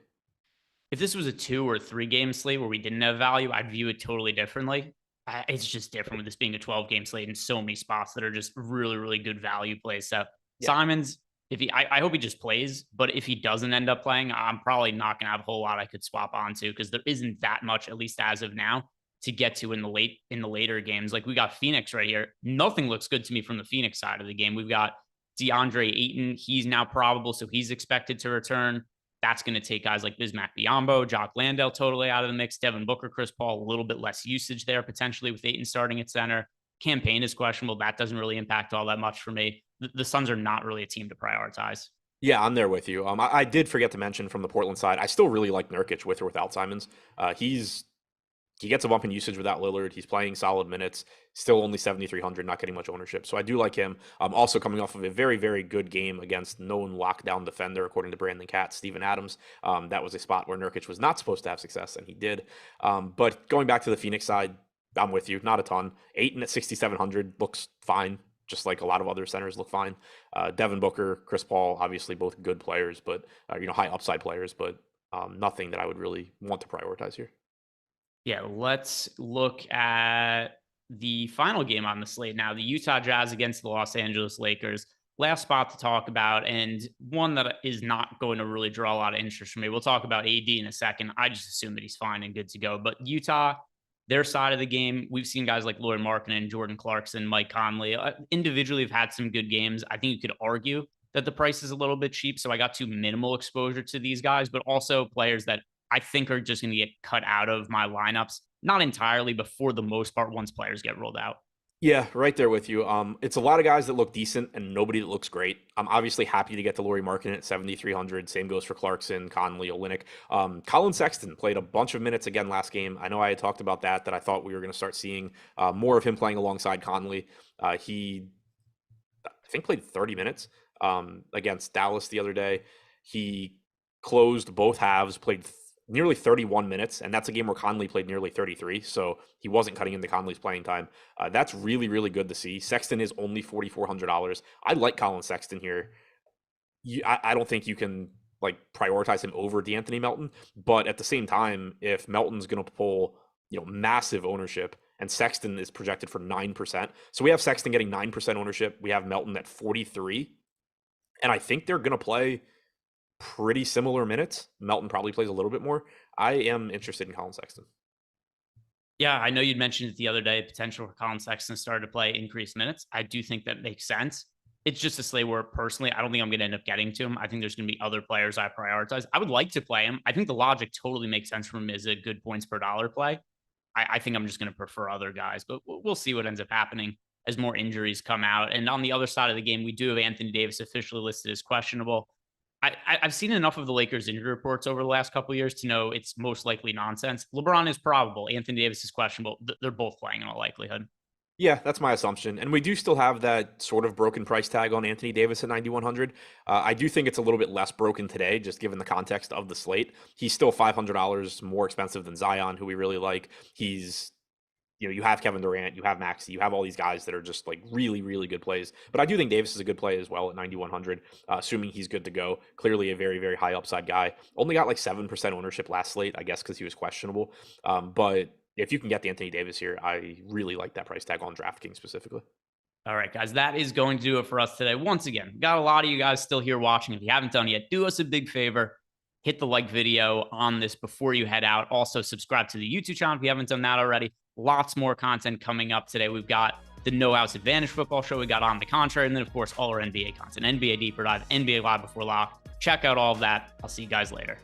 If this was a 2 or 3 game slate where we didn't have value, I'd view it totally differently. It's just different with this being a 12 game slate and so many spots that are just really, really good value plays. So yeah. Simons, I hope he just plays, but if he doesn't end up playing, I'm probably not going to have a whole lot I could swap onto because there isn't that much, at least as of now, to get to in the later games. Like we got Phoenix right here. Nothing looks good to me from the Phoenix side of the game. We've got DeAndre Ayton. He's now probable, so he's expected to return. That's going to take guys like Bismack Biyombo, Jock Landale totally out of the mix. Devin Booker, Chris Paul, a little bit less usage there potentially with Ayton starting at center. Campaign is questionable. That doesn't really impact all that much for me. The Suns are not really a team to prioritize. Yeah, I'm there with you. I did forget to mention from the Portland side, I still really like Nurkic with or without Simons. He gets a bump in usage without Lillard. He's playing solid minutes, still only 7,300, not getting much ownership. So I do like him. Also coming off of a very, very good game against known lockdown defender, according to Brandon Katz, Steven Adams. That was a spot where Nurkic was not supposed to have success, and he did. But going back to the Phoenix side, I'm with you. Not a ton. Ayton at 6,700 looks fine, just like a lot of other centers look fine. Devin Booker, Chris Paul, obviously both good players, but high upside players, but nothing that I would really want to prioritize here. Yeah, let's look at the final game on the slate now. The Utah Jazz against the Los Angeles Lakers. Last spot to talk about, and one that is not going to really draw a lot of interest from me. We'll talk about AD in a second. I just assume that he's fine and good to go. But Utah, their side of the game, we've seen guys like Lauri Markkanen, Jordan Clarkson, Mike Conley individually have had some good games. I think you could argue that the price is a little bit cheap, so I got too minimal exposure to these guys, but also players that I think are just going to get cut out of my lineups. Not entirely, but for the most part, once players get rolled out. Yeah, right there with you. It's a lot of guys that look decent and nobody that looks great. I'm obviously happy to get to Lauri Markkanen at 7,300. Same goes for Clarkson, Conley, Olynyk. Colin Sexton played a bunch of minutes again last game. I know I had talked about that I thought we were going to start seeing more of him playing alongside Conley. He, I think, played 30 minutes against Dallas the other day. He closed both halves, played nearly 31 minutes, and that's a game where Conley played nearly 33, so he wasn't cutting into Conley's playing time. That's really, really good to see. Sexton is only $4,400. I like Colin Sexton here. I don't think you can prioritize him over DeAnthony Melton, but at the same time, if Melton's going to pull massive ownership and Sexton is projected for 9%. So we have Sexton getting 9% ownership. We have Melton at 43. And I think they're going to play pretty similar minutes. Melton probably plays a little bit more. I am interested in Colin Sexton. Yeah, I know you'd mentioned it the other day, potential for Colin Sexton started to play increased minutes. I do think that makes sense. It's just a slate where personally, I don't think I'm going to end up getting to him. I think there's going to be other players I prioritize. I would like to play him. I think the logic totally makes sense for him as a good points per dollar play. I think I'm just going to prefer other guys, but we'll see what ends up happening as more injuries come out. And on the other side of the game, we do have Anthony Davis officially listed as questionable. I've seen enough of the Lakers injury reports over the last couple of years to know it's most likely nonsense. LeBron is probable. Anthony Davis is questionable. They're both playing in all likelihood. Yeah, that's my assumption. And we do still have that sort of broken price tag on Anthony Davis at 9,100. I do think it's a little bit less broken today, just given the context of the slate. He's still $500 more expensive than Zion, who we really like. He's, you have Kevin Durant, you have Maxey, you have all these guys that are just like really, really good plays. But I do think Davis is a good play as well at 9,100, assuming he's good to go. Clearly a very, very high upside guy. Only got like 7% ownership last slate, I guess, because he was questionable. But if you can get the Anthony Davis here, I really like that price tag on DraftKings specifically. All right, guys, that is going to do it for us today. Once again, got a lot of you guys still here watching. If you haven't done it yet, do us a big favor. Hit the like video on this before you head out. Also, subscribe to the YouTube channel if you haven't done that already. Lots more content coming up today. We've got the No House Advantage football show. We got On the Contrary. And then, of course, all our NBA content. NBA Deeper Dive, NBA Live Before Lock. Check out all of that. I'll see you guys later.